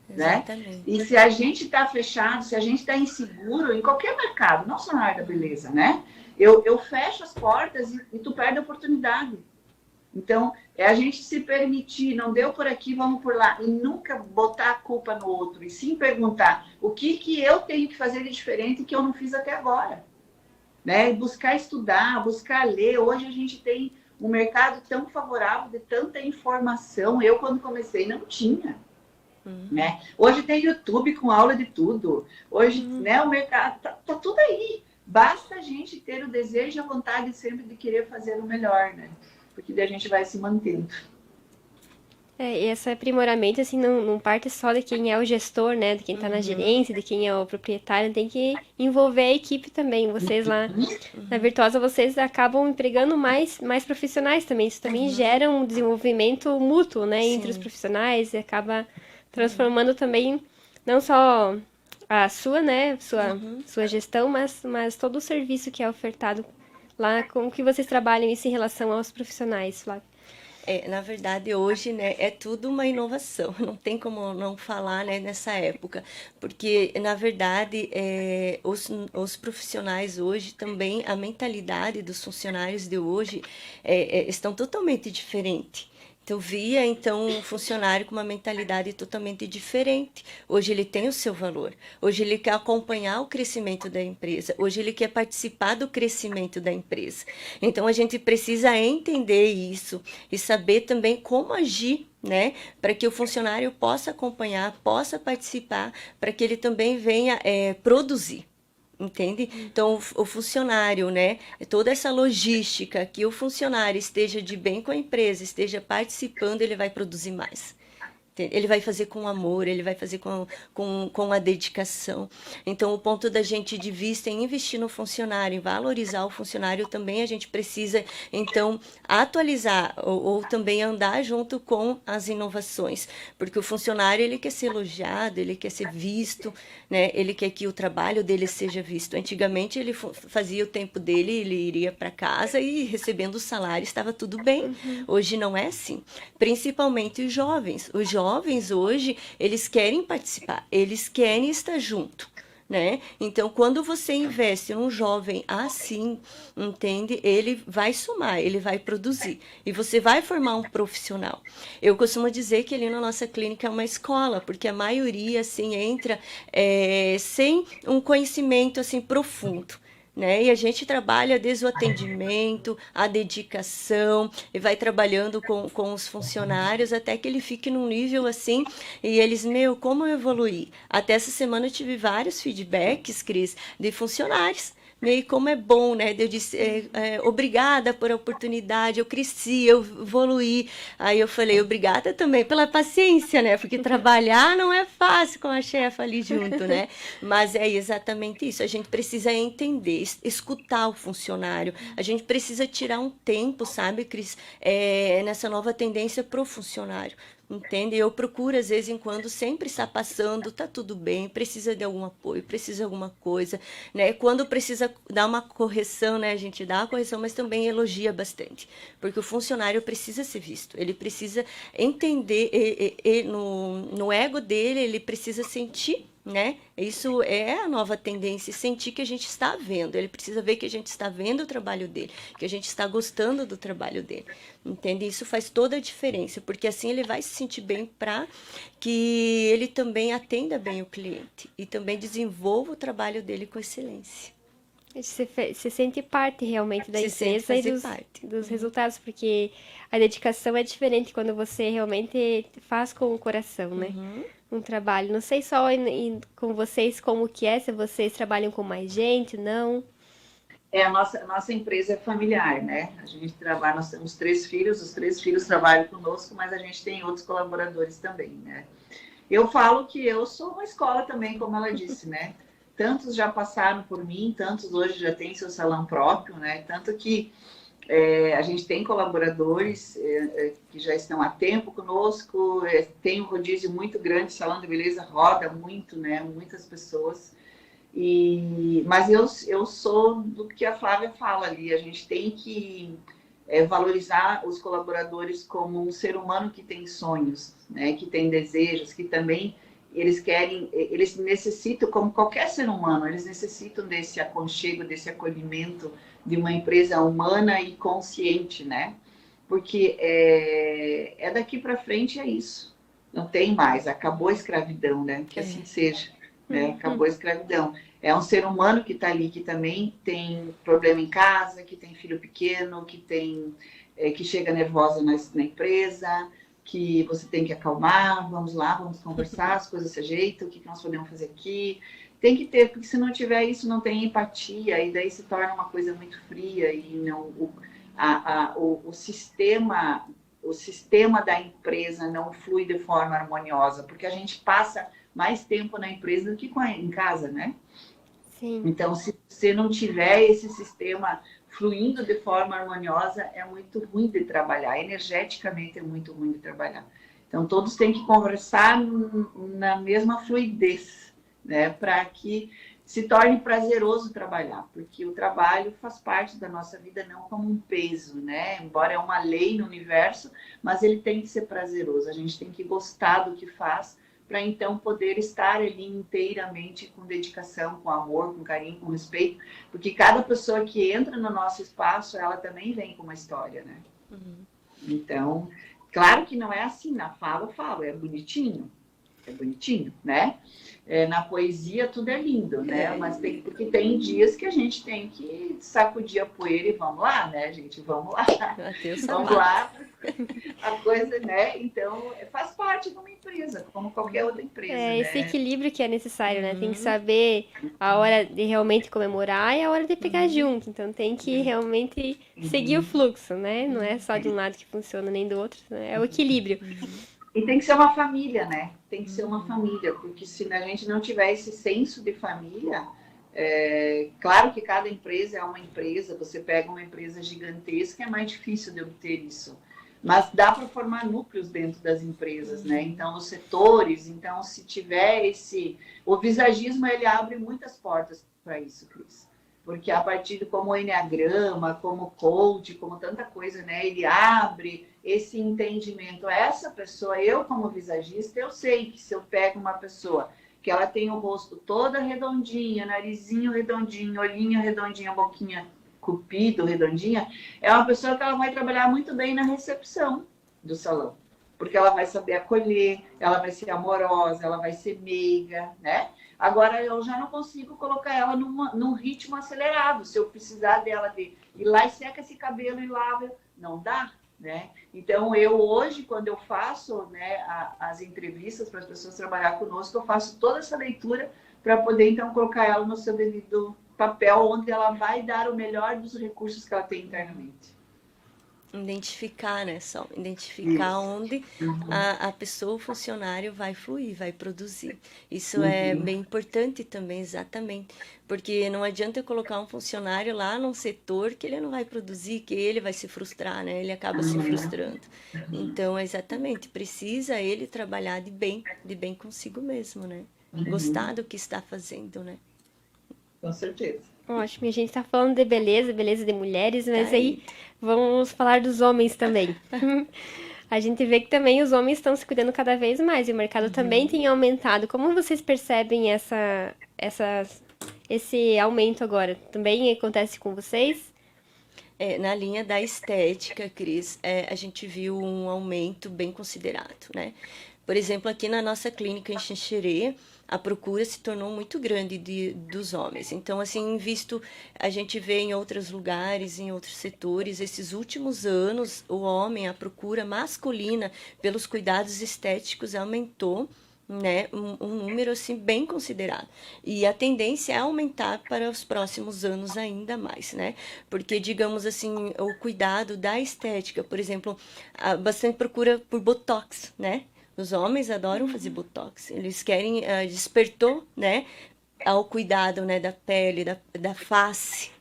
Exatamente. Né? E se a gente está fechado, se a gente está inseguro, em qualquer mercado, não só na área da beleza, né? Eu fecho as portas e tu perde a oportunidade. Então, é a gente se permitir, não deu por aqui, vamos por lá. E nunca botar a culpa no outro. E sim perguntar, o que eu tenho que fazer de diferente que eu não fiz até agora? Né? E buscar estudar, buscar ler. Hoje a gente tem um mercado tão favorável de tanta informação. Eu, quando comecei, não tinha. Né? Hoje tem YouTube com aula de tudo. Hoje, né, o mercado tá tudo aí. Basta a gente ter o desejo e a vontade sempre de querer fazer o melhor, né? porque daí a gente vai se mantendo. E esse aprimoramento, assim, não parte só de quem é o gestor, né? De quem tá na gerência, de quem é o proprietário, tem que envolver a equipe também. Vocês lá na Virtuosa, vocês acabam empregando mais profissionais também. Isso também gera um desenvolvimento mútuo, né? Entre os Sim. profissionais e acaba transformando também não só a sua, né? Sua gestão, mas todo o serviço que é ofertado lá, como que vocês trabalham isso em relação aos profissionais, Flávia? Na verdade, hoje, né, é tudo uma inovação, não tem como não falar, né, nessa época, porque, na verdade, os profissionais hoje também, a mentalidade dos funcionários de hoje estão totalmente diferente. Então, via, então, um funcionário com uma mentalidade totalmente diferente. Hoje ele tem o seu valor. Hoje ele quer acompanhar o crescimento da empresa. Hoje ele quer participar do crescimento da empresa. Então, a gente precisa entender isso e saber também como agir, né, para que o funcionário possa acompanhar, possa participar, para que ele também venha produzir. Entende? Então, o funcionário, né? Toda essa logística, que o funcionário esteja de bem com a empresa, esteja participando, ele vai produzir mais. Ele vai fazer com amor, ele vai fazer com a dedicação. Então, o ponto da gente de vista em investir no funcionário, em valorizar o funcionário, também a gente precisa, então, atualizar ou também andar junto com as inovações. Porque o funcionário, ele quer ser elogiado, ele quer ser visto, né? Ele quer que o trabalho dele seja visto. Antigamente, ele fazia o tempo dele, ele iria para casa e recebendo o salário, estava tudo bem. Hoje não é assim. Principalmente os jovens. Os jovens hoje, eles querem participar, eles querem estar junto, né? Então, quando você investe num jovem assim, entende? Ele vai somar, ele vai produzir e você vai formar um profissional. Eu costumo dizer que ali na nossa clínica é uma escola, porque a maioria, assim, entra sem um conhecimento, assim, profundo. Né? E a gente trabalha desde o atendimento, a dedicação, e vai trabalhando com os funcionários até que ele fique num nível assim, e eles, como eu evoluí? Até essa semana eu tive vários feedbacks, Cris, de funcionários. Como é bom, né? Eu disse, obrigada por a oportunidade, eu cresci, eu evoluí. Aí eu falei, obrigada também pela paciência, né? Porque trabalhar não é fácil com a chefa ali junto, né? Mas é exatamente isso. A gente precisa entender, escutar o funcionário. A gente precisa tirar um tempo, sabe, Cris? Nessa nova tendência pro funcionário. Entende? Eu procuro, às vezes em quando, sempre estar passando, tá tudo bem, precisa de algum apoio, precisa de alguma coisa, né? Quando precisa dar uma correção, né? A gente dá a correção, mas também elogia bastante, porque o funcionário precisa ser visto, ele precisa entender, no ego dele, ele precisa sentir, né? Isso é a nova tendência, sentir que a gente está vendo, ele precisa ver que a gente está vendo o trabalho dele, que a gente está gostando do trabalho dele, entende? Isso faz toda a diferença, porque assim ele vai se sentir bem para que ele também atenda bem o cliente e também desenvolva o trabalho dele com excelência. Você sente parte realmente da Se sente empresa e fazer parte. dos resultados, porque a dedicação é diferente quando você realmente faz com o coração, né? Um trabalho. Não sei só com vocês como que é, se vocês trabalham com mais gente, não. A nossa empresa é familiar, né? A gente trabalha, nós temos 3 filhos, os 3 filhos trabalham conosco, mas a gente tem outros colaboradores também, né? Eu falo que eu sou uma escola também, como ela disse, né? Tantos já passaram por mim, tantos hoje já têm seu salão próprio, né? Tanto que a gente tem colaboradores que já estão há tempo conosco, tem um rodízio muito grande, o salão de beleza roda muito, né? Muitas pessoas. Mas eu sou do que a Flávia fala ali, a gente tem que valorizar os colaboradores como um ser humano que tem sonhos, né? Que tem desejos, que também eles necessitam, como qualquer ser humano, eles necessitam desse aconchego, desse acolhimento de uma empresa humana e consciente, né? Porque daqui para frente é isso. Não tem mais, acabou a escravidão, né? Que assim seja, né? Acabou a escravidão. É um ser humano que está ali, que também tem problema em casa, que tem filho pequeno, que chega nervosa na empresa, que você tem que acalmar, vamos lá, vamos conversar, as coisas se ajeitam, o que nós podemos fazer aqui. Tem que ter, porque se não tiver isso, não tem empatia, e daí se torna uma coisa muito fria, o sistema da empresa não flui de forma harmoniosa, porque a gente passa mais tempo na empresa do que em casa, né? Sim. Então, se você não tiver esse sistema fluindo de forma harmoniosa, é muito ruim de trabalhar, energeticamente é muito ruim de trabalhar. Então, todos têm que conversar na mesma fluidez, né? Para que se torne prazeroso trabalhar, porque o trabalho faz parte da nossa vida não como um peso, né? Embora é uma lei no universo, mas ele tem que ser prazeroso. A gente tem que gostar do que faz para então poder estar ali inteiramente com dedicação, com amor, com carinho, com respeito, porque cada pessoa que entra no nosso espaço, ela também vem com uma história, né? Uhum. Então, claro que não é assim, na fala eu falo, é bonitinho, né? Na poesia tudo é lindo, né? Mas porque tem dias que a gente tem que sacudir a poeira e vamos lá, né, gente? Vamos lá. Vamos lá. A coisa, né? Então, faz parte de uma empresa, como qualquer outra empresa, né? Esse equilíbrio que é necessário, né? Tem que saber a hora de realmente comemorar e a hora de pegar junto. Então, tem que realmente seguir o fluxo, né? Não é só de um lado que funciona, nem do outro. Né? É o equilíbrio. E tem que ser uma família, né? Tem que ser uma família, porque se a gente não tiver esse senso de família, claro que cada empresa é uma empresa, você pega uma empresa gigantesca, é mais difícil de obter isso. Mas dá para formar núcleos dentro das empresas, né? Então, os setores, então, se tiver o visagismo, ele abre muitas portas para isso, Cris. Porque a partir de como o Enneagrama, como coach, como tanta coisa, né? Ele abre esse entendimento. Essa pessoa, eu como visagista, eu sei que se eu pego uma pessoa que ela tem o rosto toda redondinha, narizinho redondinho, olhinho redondinho, boquinha cupido, redondinha, é uma pessoa que ela vai trabalhar muito bem na recepção do salão. Porque ela vai saber acolher, ela vai ser amorosa, ela vai ser meiga, né? Agora, eu já não consigo colocar ela num ritmo acelerado. Se eu precisar dela de ir lá e seca esse cabelo e lava, não dá, né? Então, eu hoje, quando eu faço, né, as entrevistas para as pessoas trabalhar conosco, eu faço toda essa leitura para poder, então, colocar ela no seu devido papel, onde ela vai dar o melhor dos recursos que ela tem internamente. Identificar, né, só identificar Isso. onde a pessoa, o funcionário vai fluir, vai produzir. Isso é bem importante também, exatamente, porque não adianta eu colocar um funcionário lá num setor que ele não vai produzir, que ele vai se frustrar, né, ele acaba se frustrando. Então, exatamente, precisa ele trabalhar de bem consigo mesmo, né, gostar do que está fazendo, né. Com certeza. Ótimo, a gente tá falando de beleza de mulheres, mas Tá aí vamos falar dos homens também. A gente vê que também os homens estão se cuidando cada vez mais e o mercado também tem aumentado. Como vocês percebem esse aumento agora? Também acontece com vocês? Na linha da estética, Cris, a gente viu um aumento bem considerado, né? Por exemplo, aqui na nossa clínica em Xanxerê, a procura se tornou muito grande dos homens. Então, assim, visto a gente vê em outros lugares, em outros setores, esses últimos anos, o homem, a procura masculina pelos cuidados estéticos aumentou, né, um número assim bem considerado. E a tendência é aumentar para os próximos anos ainda mais, né? Porque, digamos assim, o cuidado da estética, por exemplo, bastante procura por botox, né? Os homens adoram fazer botox. Eles querem, despertou, né, ao cuidado, né, da pele, da face.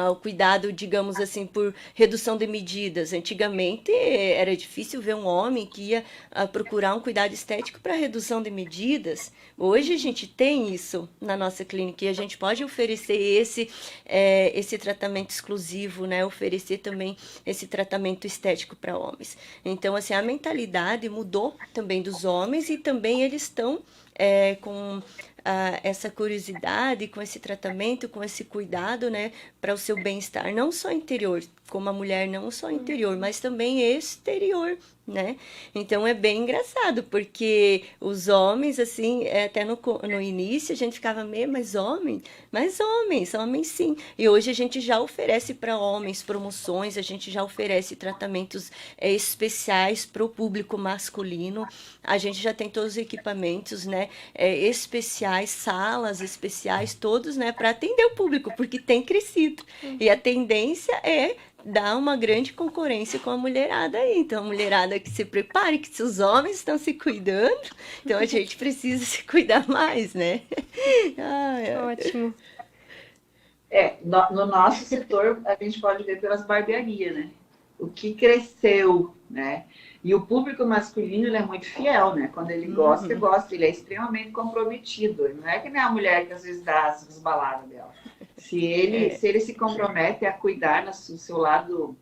O cuidado, digamos assim, por redução de medidas. Antigamente era difícil ver um homem que ia procurar um cuidado estético para redução de medidas. Hoje a gente tem isso na nossa clínica e a gente pode oferecer esse tratamento exclusivo, né? Oferecer também esse tratamento estético para homens. Então, assim, a mentalidade mudou também dos homens e também eles estão com essa curiosidade, com esse tratamento, com esse cuidado, né, para o seu bem-estar, não só interior, como a mulher, não só interior, mas também exterior, né? Então é bem engraçado, porque os homens, assim, até no início a gente ficava meio, mas homens sim. E hoje a gente já oferece para homens promoções, a gente já oferece tratamentos especiais para o público masculino, a gente já tem todos os equipamentos, né, especiais, salas especiais, todos, né, para atender o público, porque tem crescido. E a tendência é dá uma grande concorrência com a mulherada aí. Então, a mulherada que se prepare, que se os homens estão se cuidando, então a gente precisa se cuidar mais, né? Ai, ai. Ótimo. No nosso setor, a gente pode ver pelas barbearias, né? O que cresceu, né? E o público masculino, ele é muito fiel, né? Quando ele gosta, ele gosta. Ele é extremamente comprometido. Não é que nem a mulher que às vezes dá as baladas dela. Se ele se compromete a cuidar do seu lado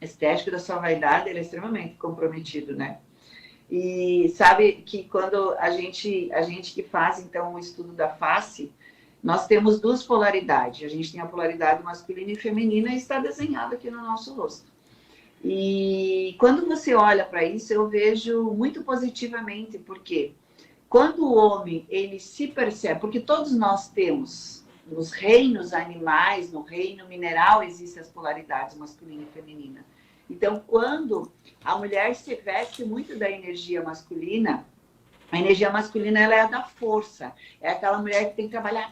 estético, da sua vaidade, ele é extremamente comprometido, né? E sabe que quando a gente que faz, então, o estudo da face, nós temos duas polaridades. A gente tem a polaridade masculina e feminina e está desenhado aqui no nosso rosto. E quando você olha para isso, eu vejo muito positivamente, porque quando o homem, ele se percebe, porque todos nós temos, nos reinos animais, no reino mineral, existem as polaridades masculina e feminina. Então, quando a mulher se veste muito da energia masculina, a energia masculina, ela é a da força. É aquela mulher que tem que trabalhar,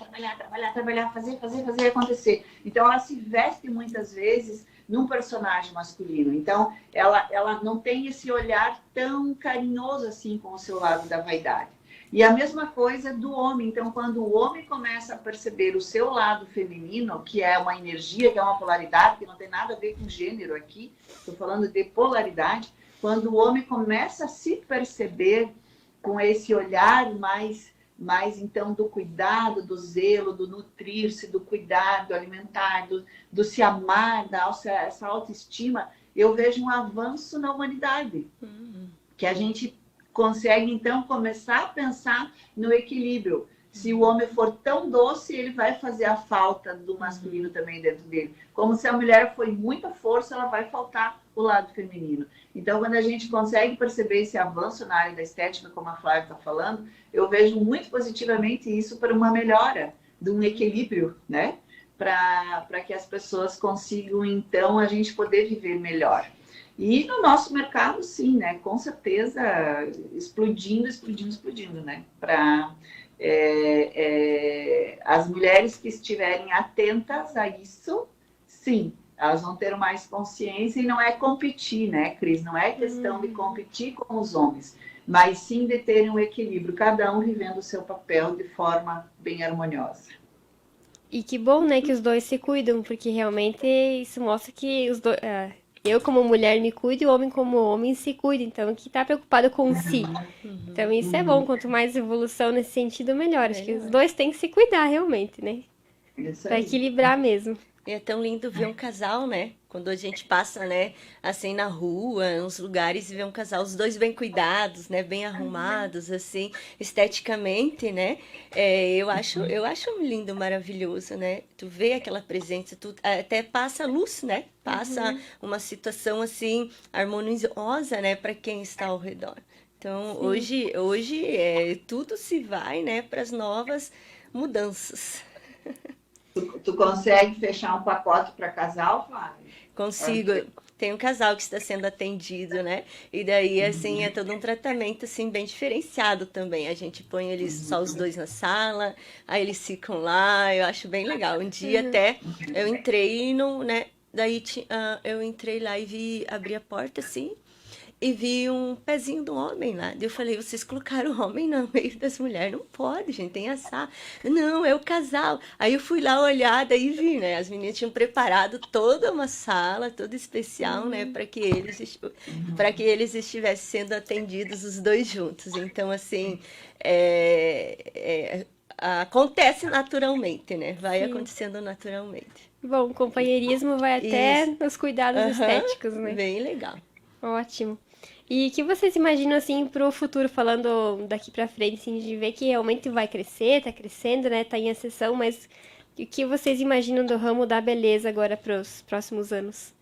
fazer acontecer. Então, ela se veste muitas vezes num personagem masculino. Então, ela não tem esse olhar tão carinhoso assim com o seu lado da vaidade. E a mesma coisa do homem. Então, quando o homem começa a perceber o seu lado feminino, que é uma energia, que é uma polaridade, que não tem nada a ver com gênero aqui, estou falando de polaridade, quando o homem começa a se perceber com esse olhar mais então do cuidado, do zelo, do nutrir-se, do cuidado alimentar, do se amar, essa autoestima, eu vejo um avanço na humanidade. Que a gente consegue, então, começar a pensar no equilíbrio. Se o homem for tão doce, ele vai fazer a falta do masculino também dentro dele. Como se a mulher foi muita força, ela vai faltar o lado feminino. Então, quando a gente consegue perceber esse avanço na área da estética, como a Flávia está falando, eu vejo muito positivamente isso para uma melhora de um equilíbrio, né? Para que as pessoas consigam, então, a gente poder viver melhor. E no nosso mercado, sim, né? Com certeza, explodindo, né? Para as mulheres que estiverem atentas a isso, sim, elas vão ter mais consciência e não é competir, né, Cris? Não é questão de competir com os homens, mas sim de terem um equilíbrio, cada um vivendo o seu papel de forma bem harmoniosa. E que bom, né, que os dois se cuidam, porque realmente isso mostra que os dois, eu como mulher me cuido e o homem como homem se cuida, então que tá preocupado com si. Então isso é bom, quanto mais evolução nesse sentido, melhor. Acho que os dois têm que se cuidar realmente, né? Isso Pra aí. equilibrar mesmo. E é tão lindo ver um casal, né? Quando a gente passa, né, assim, na rua, nos lugares, e vê um casal, os dois bem cuidados, né, bem arrumados, assim, esteticamente, né? Eu acho lindo, maravilhoso, né? Tu vê aquela presença, tu até passa luz, né? Passa uma situação, assim, harmoniosa, né, para quem está ao redor. Então, hoje tudo se vai, né, para as novas mudanças. Tu consegue fechar um pacote para casal, Flávia? Consigo. Tem um casal que está sendo atendido, né? E daí, assim, é todo um tratamento, assim, bem diferenciado também. A gente põe eles só os dois na sala, aí eles ficam lá, eu acho bem legal. Um dia até eu entrei no, né? Daí eu entrei lá e abri a porta, assim, e vi um pezinho do homem lá. Daí eu falei, vocês colocaram o homem no meio das mulheres? Não pode, gente, tem assar. Não, é o casal. Aí eu fui lá olhar, daí vi, né? As meninas tinham preparado toda uma sala, toda especial, né? Para que eles estivessem sendo atendidos os dois juntos. Então, assim, acontece naturalmente, né? Vai Sim. acontecendo naturalmente. Bom, o companheirismo vai até Isso. nos cuidados estéticos, né? Bem legal. Ótimo. E o que vocês imaginam, assim, pro futuro, falando daqui pra frente, assim, de ver que realmente vai crescer, tá crescendo, né? Tá em ascensão, mas o que vocês imaginam do ramo da beleza agora pros próximos anos?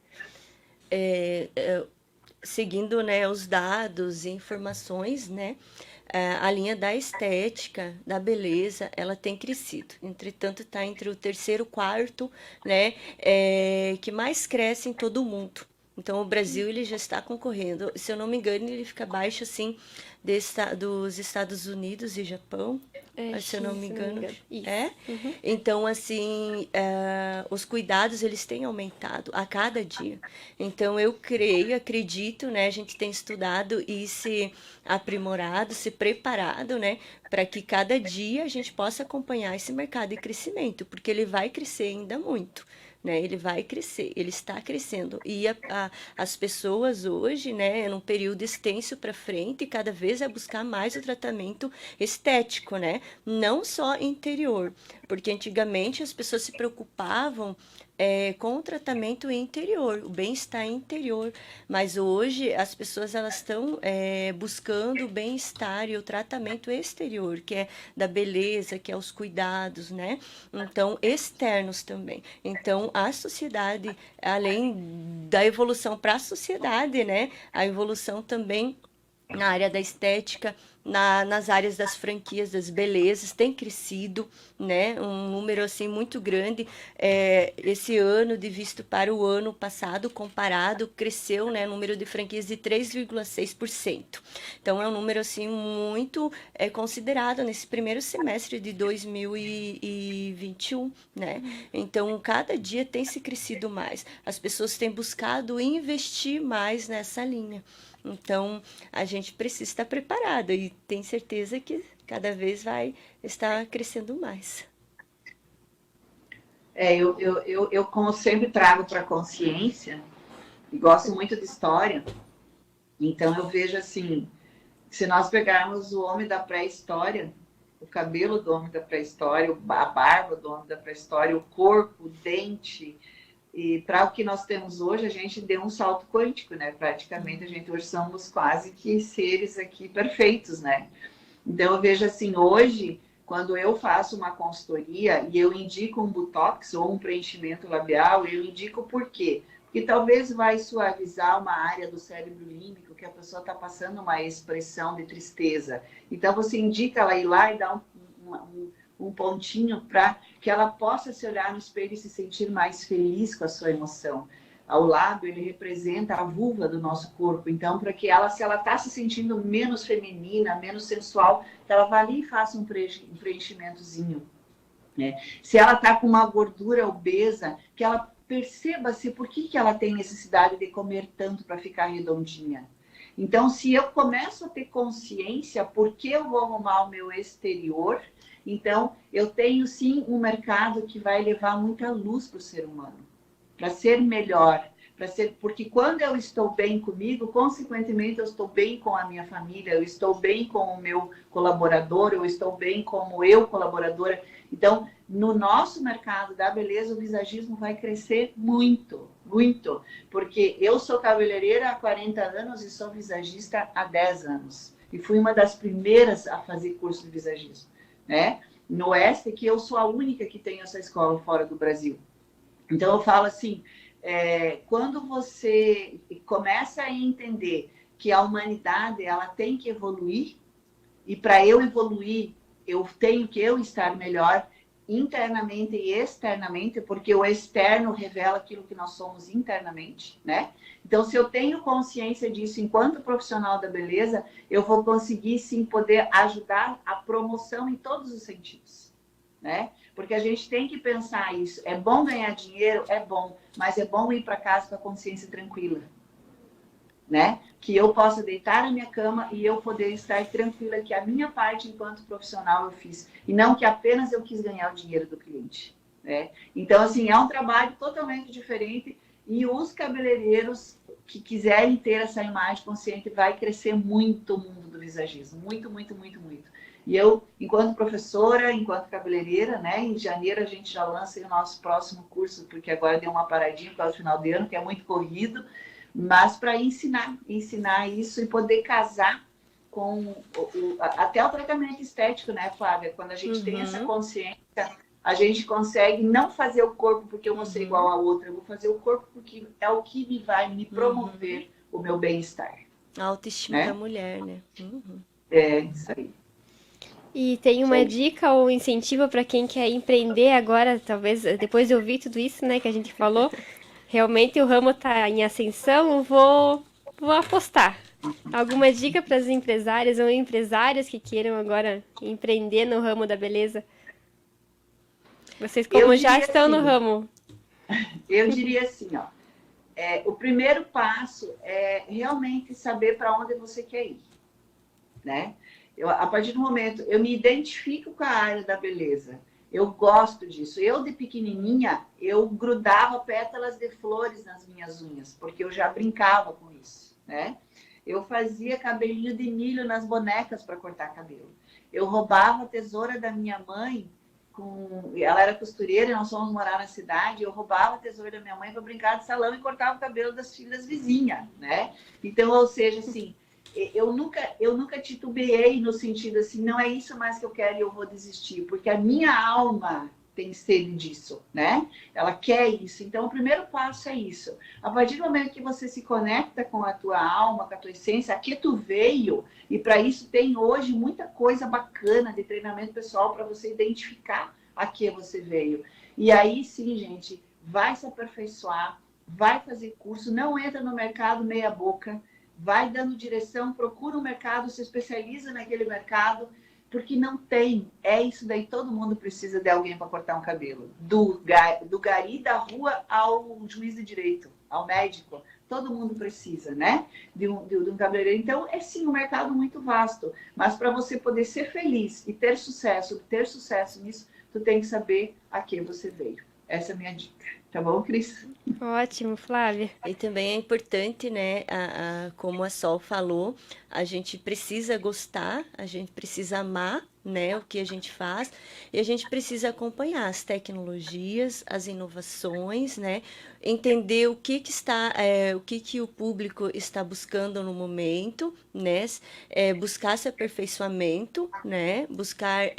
Seguindo, né, os dados e informações, né, a linha da estética, da beleza, ela tem crescido. Entretanto, está entre o terceiro e o quarto, né, que mais cresce em todo o mundo. Então, o Brasil ele já está concorrendo. Se eu não me engano, ele fica abaixo, assim, dos Estados Unidos e Japão. Se eu não me engano. Isso. É? Então, assim, os cuidados, eles têm aumentado a cada dia. Então, eu creio, acredito, né? A gente tem estudado e se aprimorado, se preparado, né? Para que cada dia a gente possa acompanhar esse mercado de crescimento, porque ele vai crescer ainda muito. Né, ele vai crescer, ele está crescendo. E as pessoas hoje, né, num período extenso para frente, cada vez vai buscar mais o tratamento estético, né? Não só interior, porque antigamente as pessoas se preocupavam com o tratamento interior, o bem-estar interior, mas hoje as pessoas elas estão buscando o bem-estar e o tratamento exterior, que é da beleza, que é os cuidados, né? Então, externos também. Então, a sociedade, além da evolução para a sociedade, né? A evolução também na área da estética, nas áreas das franquias, das belezas, tem crescido, né? Um número assim muito grande. Esse ano, de visto para o ano passado, comparado, cresceu, né? O número de franquias de 3,6%. Então, é um número assim muito considerado nesse primeiro semestre de 2021, né? Então, cada dia tem se crescido mais. As pessoas têm buscado investir mais nessa linha. Então, a gente precisa estar preparado e tem certeza que cada vez vai estar crescendo mais. Eu como sempre trago para a consciência, e gosto muito de história, então eu vejo assim, se nós pegarmos o homem da pré-história, o cabelo do homem da pré-história, a barba do homem da pré-história, o corpo, o dente, e para o que nós temos hoje, a gente deu um salto quântico, né? Praticamente, a gente hoje somos quase que seres aqui perfeitos, né? Então, eu vejo assim, hoje, quando eu faço uma consultoria e eu indico um botox ou um preenchimento labial, eu indico por quê? Porque talvez vai suavizar uma área do cérebro límbico que a pessoa está passando uma expressão de tristeza. Então, você indica ela ir lá e dar um pontinho para que ela possa se olhar no espelho e se sentir mais feliz com a sua emoção. Ao lado, ele representa a vulva do nosso corpo. Então, para que ela, se ela está se sentindo menos feminina, menos sensual, que ela vá ali e faça um preenchimentozinho. Né? Se ela está com uma gordura obesa, que ela perceba-se por que ela tem necessidade de comer tanto para ficar redondinha. Então, se eu começo a ter consciência por que eu vou arrumar o meu exterior, então eu tenho sim um mercado que vai levar muita luz para o ser humano, para ser melhor, porque quando eu estou bem comigo, consequentemente eu estou bem com a minha família, eu estou bem com o meu colaborador, eu estou bem como eu colaboradora. Então, no nosso mercado da beleza, o visagismo vai crescer muito, muito, porque eu sou cabeleireira há 40 anos e sou visagista há 10 anos. E fui uma das primeiras a fazer curso de visagismo, né? No Oeste, que eu sou a única que tem essa escola fora do Brasil. Então, eu falo assim, quando você começa a entender que a humanidade ela tem que evoluir, e para eu evoluir, eu tenho que estar melhor internamente e externamente, porque o externo revela aquilo que nós somos internamente, né? Então, se eu tenho consciência disso enquanto profissional da beleza, eu vou conseguir, sim, poder ajudar a promoção em todos os sentidos, né? Porque a gente tem que pensar isso. É bom ganhar dinheiro? É bom. Mas é bom ir para casa com a consciência tranquila, né? Que eu possa deitar na minha cama e eu poder estar tranquila que a minha parte enquanto profissional eu fiz. E não que apenas eu quis ganhar o dinheiro do cliente, né? Então, assim, é um trabalho totalmente diferente e os cabeleireiros que quiserem ter essa imagem consciente vai crescer muito o mundo do visagismo. Muito, muito, muito, muito. E eu, enquanto professora, enquanto cabeleireira, né, em janeiro a gente já lança o nosso próximo curso, porque agora deu uma paradinha para o final de ano, que é muito corrido, mas para ensinar isso e poder casar com até o tratamento estético, né, Flávia? Quando a gente tem essa consciência, a gente consegue não fazer o corpo porque eu vou ser igual a outra, eu vou fazer o corpo porque é o que me vai me promover o meu bem-estar. A autoestima da mulher, né? É, isso aí. E tem uma dica ou incentivo para quem quer empreender agora, talvez depois de ouvir tudo isso, né, que a gente falou, realmente o ramo está em ascensão, eu vou apostar. Alguma dica para as empresárias ou empresários que queiram agora empreender no ramo da beleza? Vocês Eu como já diria estão no assim, ramo. eu diria assim, ó, o primeiro passo é realmente saber para onde você quer ir, né? A partir do momento, eu me identifico com a área da beleza, eu gosto disso. Eu, de pequenininha, eu grudava pétalas de flores nas minhas unhas, porque eu já brincava com isso, né? Eu fazia cabelinho de milho nas bonecas para cortar cabelo. Eu roubava a tesoura da minha mãe, ela era costureira e nós fomos morar na cidade. Eu roubava a tesoura da minha mãe para brincar de salão e cortava o cabelo das filhas vizinhas, né? Então, ou seja, assim, eu nunca titubeei no sentido assim, não é isso mais que eu quero e eu vou desistir, porque a minha alma tem sede disso, né? Ela quer isso. Então, o primeiro passo é isso. A partir do momento que você se conecta com a tua alma, com a tua essência, a que tu veio, e para isso tem hoje muita coisa bacana de treinamento pessoal para você identificar a que você veio. E aí sim, gente, vai se aperfeiçoar, vai fazer curso, não entra no mercado meia boca, vai dando direção, procura um mercado, se especializa naquele mercado, porque não tem. É isso daí, todo mundo precisa de alguém para cortar um cabelo. Do gari da rua ao juiz de direito, ao médico. Todo mundo precisa, né? De um cabeleireiro. Então, é sim um mercado muito vasto. Mas para você poder ser feliz e ter sucesso nisso, tu tem que saber a que você veio. Essa é a minha dica. Tá bom, Cris? Ótimo, Flávia. E também é importante, né, como a Sol falou, a gente precisa gostar, a gente precisa amar, né, o que a gente faz, e a gente precisa acompanhar as tecnologias, as inovações, né, entender o que o público está buscando no momento, né, buscar esse aperfeiçoamento, né, buscar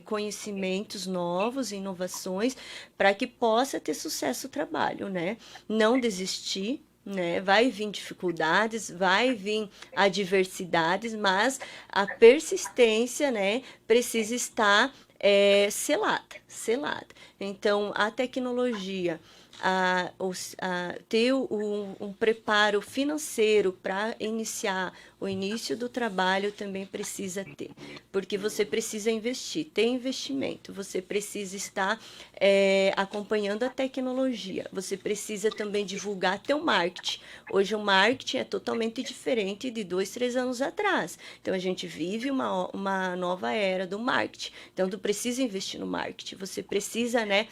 conhecimentos novos, inovações, para que possa ter sucesso o trabalho, né? Não desistir, né? Vai vir dificuldades, vai vir adversidades, mas a persistência, né, precisa estar selada. Então, a tecnologia, ter um preparo financeiro para iniciar o início do trabalho também precisa ter, porque você precisa investir, ter investimento, você precisa estar acompanhando a tecnologia, você precisa também divulgar teu marketing. Hoje o marketing é totalmente diferente de 2, 3 anos atrás, então a gente vive uma nova era do marketing, então tu precisa investir no marketing, você precisa, né,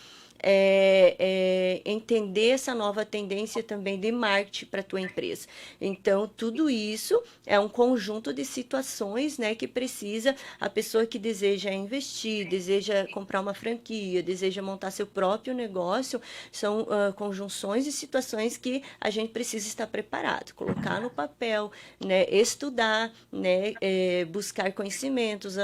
entender essa nova tendência também de marketing para a tua empresa. Então, tudo isso é um conjunto de situações, né, que precisa, a pessoa que deseja investir, deseja comprar uma franquia, deseja montar seu próprio negócio, são conjunções e situações que a gente precisa estar preparado, colocar no papel, né, estudar, né, buscar conhecimentos,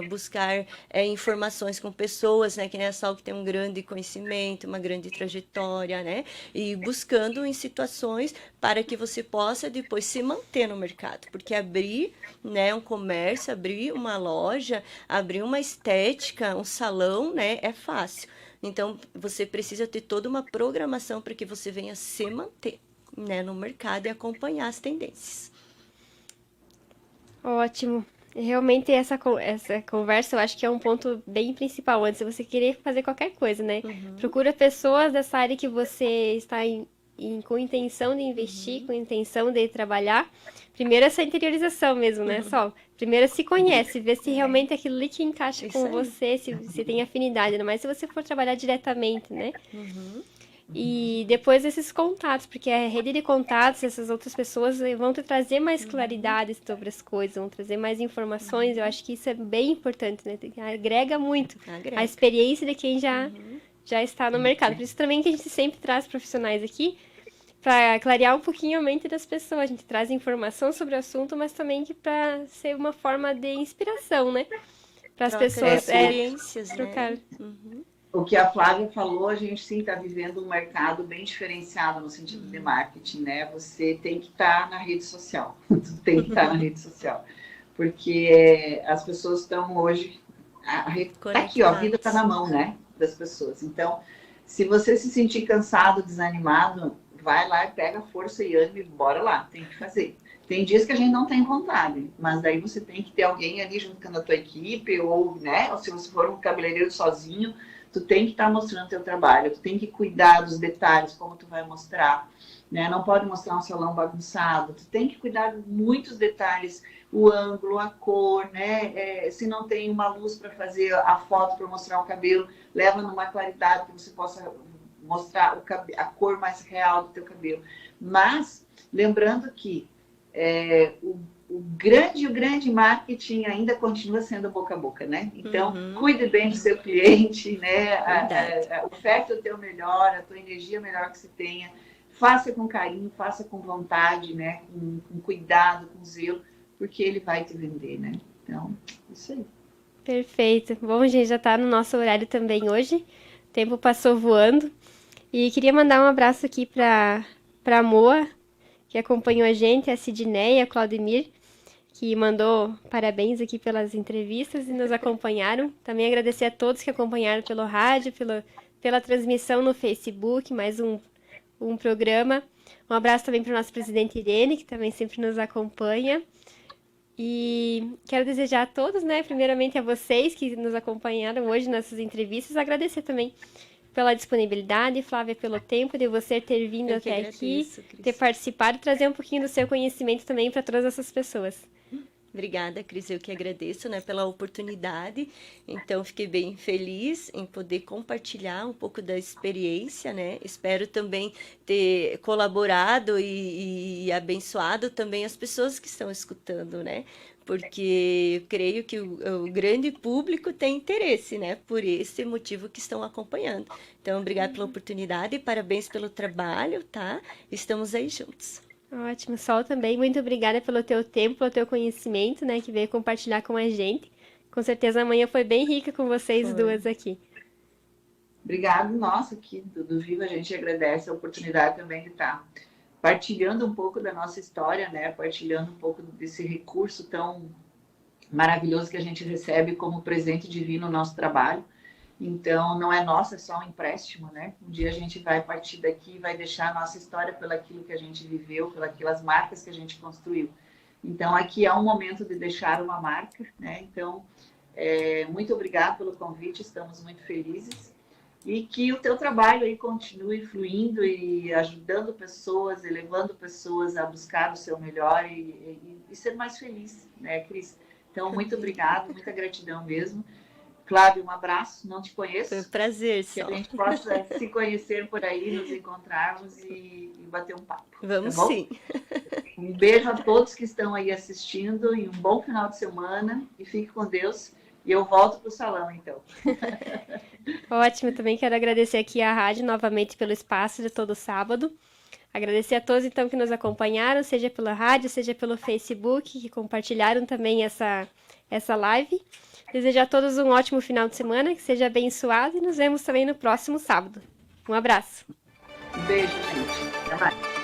buscar informações com pessoas, né, que nem a Sol, que tem um grande conhecimento, uma grande trajetória, né? E buscando em situações para que você possa depois se manter no mercado, porque abrir, né, um comércio, abrir uma loja, abrir uma estética, um salão, né, é fácil. Então, você precisa ter toda uma programação para que você venha se manter, né, no mercado e acompanhar as tendências. Ótimo. Realmente essa conversa eu acho que é um ponto bem principal antes de você querer fazer qualquer coisa, né? Procura pessoas dessa área que você está com intenção de investir, com intenção de trabalhar. Primeiro essa interiorização mesmo, né, Sol? Primeiro se conhece, vê se realmente aquilo ali que encaixa com você, se tem afinidade, ainda mais se você for trabalhar diretamente, né? E depois esses contatos, porque a rede de contatos, essas outras pessoas vão te trazer mais claridade sobre as coisas, vão trazer mais informações. Eu acho que isso é bem importante, né? Agrega muito a experiência de quem já está no mercado. Por isso também que a gente sempre traz profissionais aqui para clarear um pouquinho a mente das pessoas. A gente traz informação sobre o assunto, mas também para ser uma forma de inspiração, né? Para as pessoas experiências, trocar. Né? O que a Flávia falou, a gente sim está vivendo um mercado bem diferenciado no sentido de marketing, né? Você tem que estar na rede social, tem que estar na rede social, porque as pessoas estão hoje, tá aqui, ó, a vida está na mão, né, das pessoas. Então, se você se sentir cansado, desanimado, vai lá, pega força e ânimo e bora lá, tem que fazer. Tem dias que a gente não tem vontade, mas daí você tem que ter alguém ali junto com a tua equipe, ou, né, ou se você for um cabeleireiro sozinho, tu tem que estar mostrando teu trabalho, tu tem que cuidar dos detalhes, como tu vai mostrar, né? Não pode mostrar um salão bagunçado, tu tem que cuidar de muitos detalhes, o ângulo, a cor, né? Se não tem uma luz para fazer a foto, para mostrar o cabelo, leva numa claridade que você possa mostrar a cor mais real do teu cabelo. Mas, lembrando que o grande marketing ainda continua sendo boca a boca, né? Então, cuide bem do seu cliente, né? Oferta o teu melhor, a tua energia melhor que você tenha. Faça com carinho, faça com vontade, né? Com cuidado, com zelo, porque ele vai te vender, né? Então, isso aí. Perfeito. Bom, gente, já tá no nosso horário também hoje. O tempo passou voando. E queria mandar um abraço aqui pra Moa, que acompanhou a gente, a Sidneia, a Claudemir, que mandou parabéns aqui pelas entrevistas e nos acompanharam. Também agradecer a todos que acompanharam pelo rádio, pela transmissão no Facebook, mais um programa. Um abraço também para o nosso presidente Irene, que também sempre nos acompanha. E quero desejar a todos, né, primeiramente a vocês que nos acompanharam hoje nessas entrevistas, agradecer também pela disponibilidade, Flávia, pelo tempo de você ter vindo até aqui, ter participado e trazer um pouquinho do seu conhecimento também para todas essas pessoas. Obrigada, Cris, eu que agradeço, né, pela oportunidade. Então, fiquei bem feliz em poder compartilhar um pouco da experiência, né? Espero também ter colaborado e abençoado também as pessoas que estão escutando, né? Porque eu creio que o grande público tem interesse, né? Por esse motivo que estão acompanhando. Então, obrigada pela oportunidade e parabéns pelo trabalho, tá? Estamos aí juntos. Ótimo, Sol também, muito obrigada pelo teu tempo, pelo teu conhecimento, né, que veio compartilhar com a gente. Com certeza a manhã foi bem rica com vocês duas aqui. Obrigado, nossa, aqui do Viva a gente agradece a oportunidade também de estar partilhando um pouco da nossa história, né, partilhando um pouco desse recurso tão maravilhoso que a gente recebe como presente divino no nosso trabalho. Então, não é nosso, é só um empréstimo, né? Um dia a gente vai partir daqui e vai deixar a nossa história pelaquilo que a gente viveu, pelas marcas que a gente construiu. Então, aqui é um momento de deixar uma marca, né? Então, muito obrigada pelo convite, estamos muito felizes. E que o teu trabalho aí continue fluindo e ajudando pessoas, elevando pessoas a buscar o seu melhor e ser mais feliz, né, Cris? Então, muito obrigada, muita gratidão mesmo. Flávio, um abraço, não te conheço. Foi um prazer, Que a gente possa se conhecer por aí, nos encontrarmos e bater um papo. Vamos, tá bom? sim. Um beijo a todos que estão aí assistindo e um bom final de semana. E fique com Deus. E eu volto para o salão, então. Ótimo, também quero agradecer aqui à rádio novamente pelo espaço de todo sábado. Agradecer a todos, então, que nos acompanharam, seja pela rádio, seja pelo Facebook, que compartilharam também essa live. Desejo a todos um ótimo final de semana, que seja abençoado e nos vemos também no próximo sábado. Um abraço. Um beijo, gente. Até mais.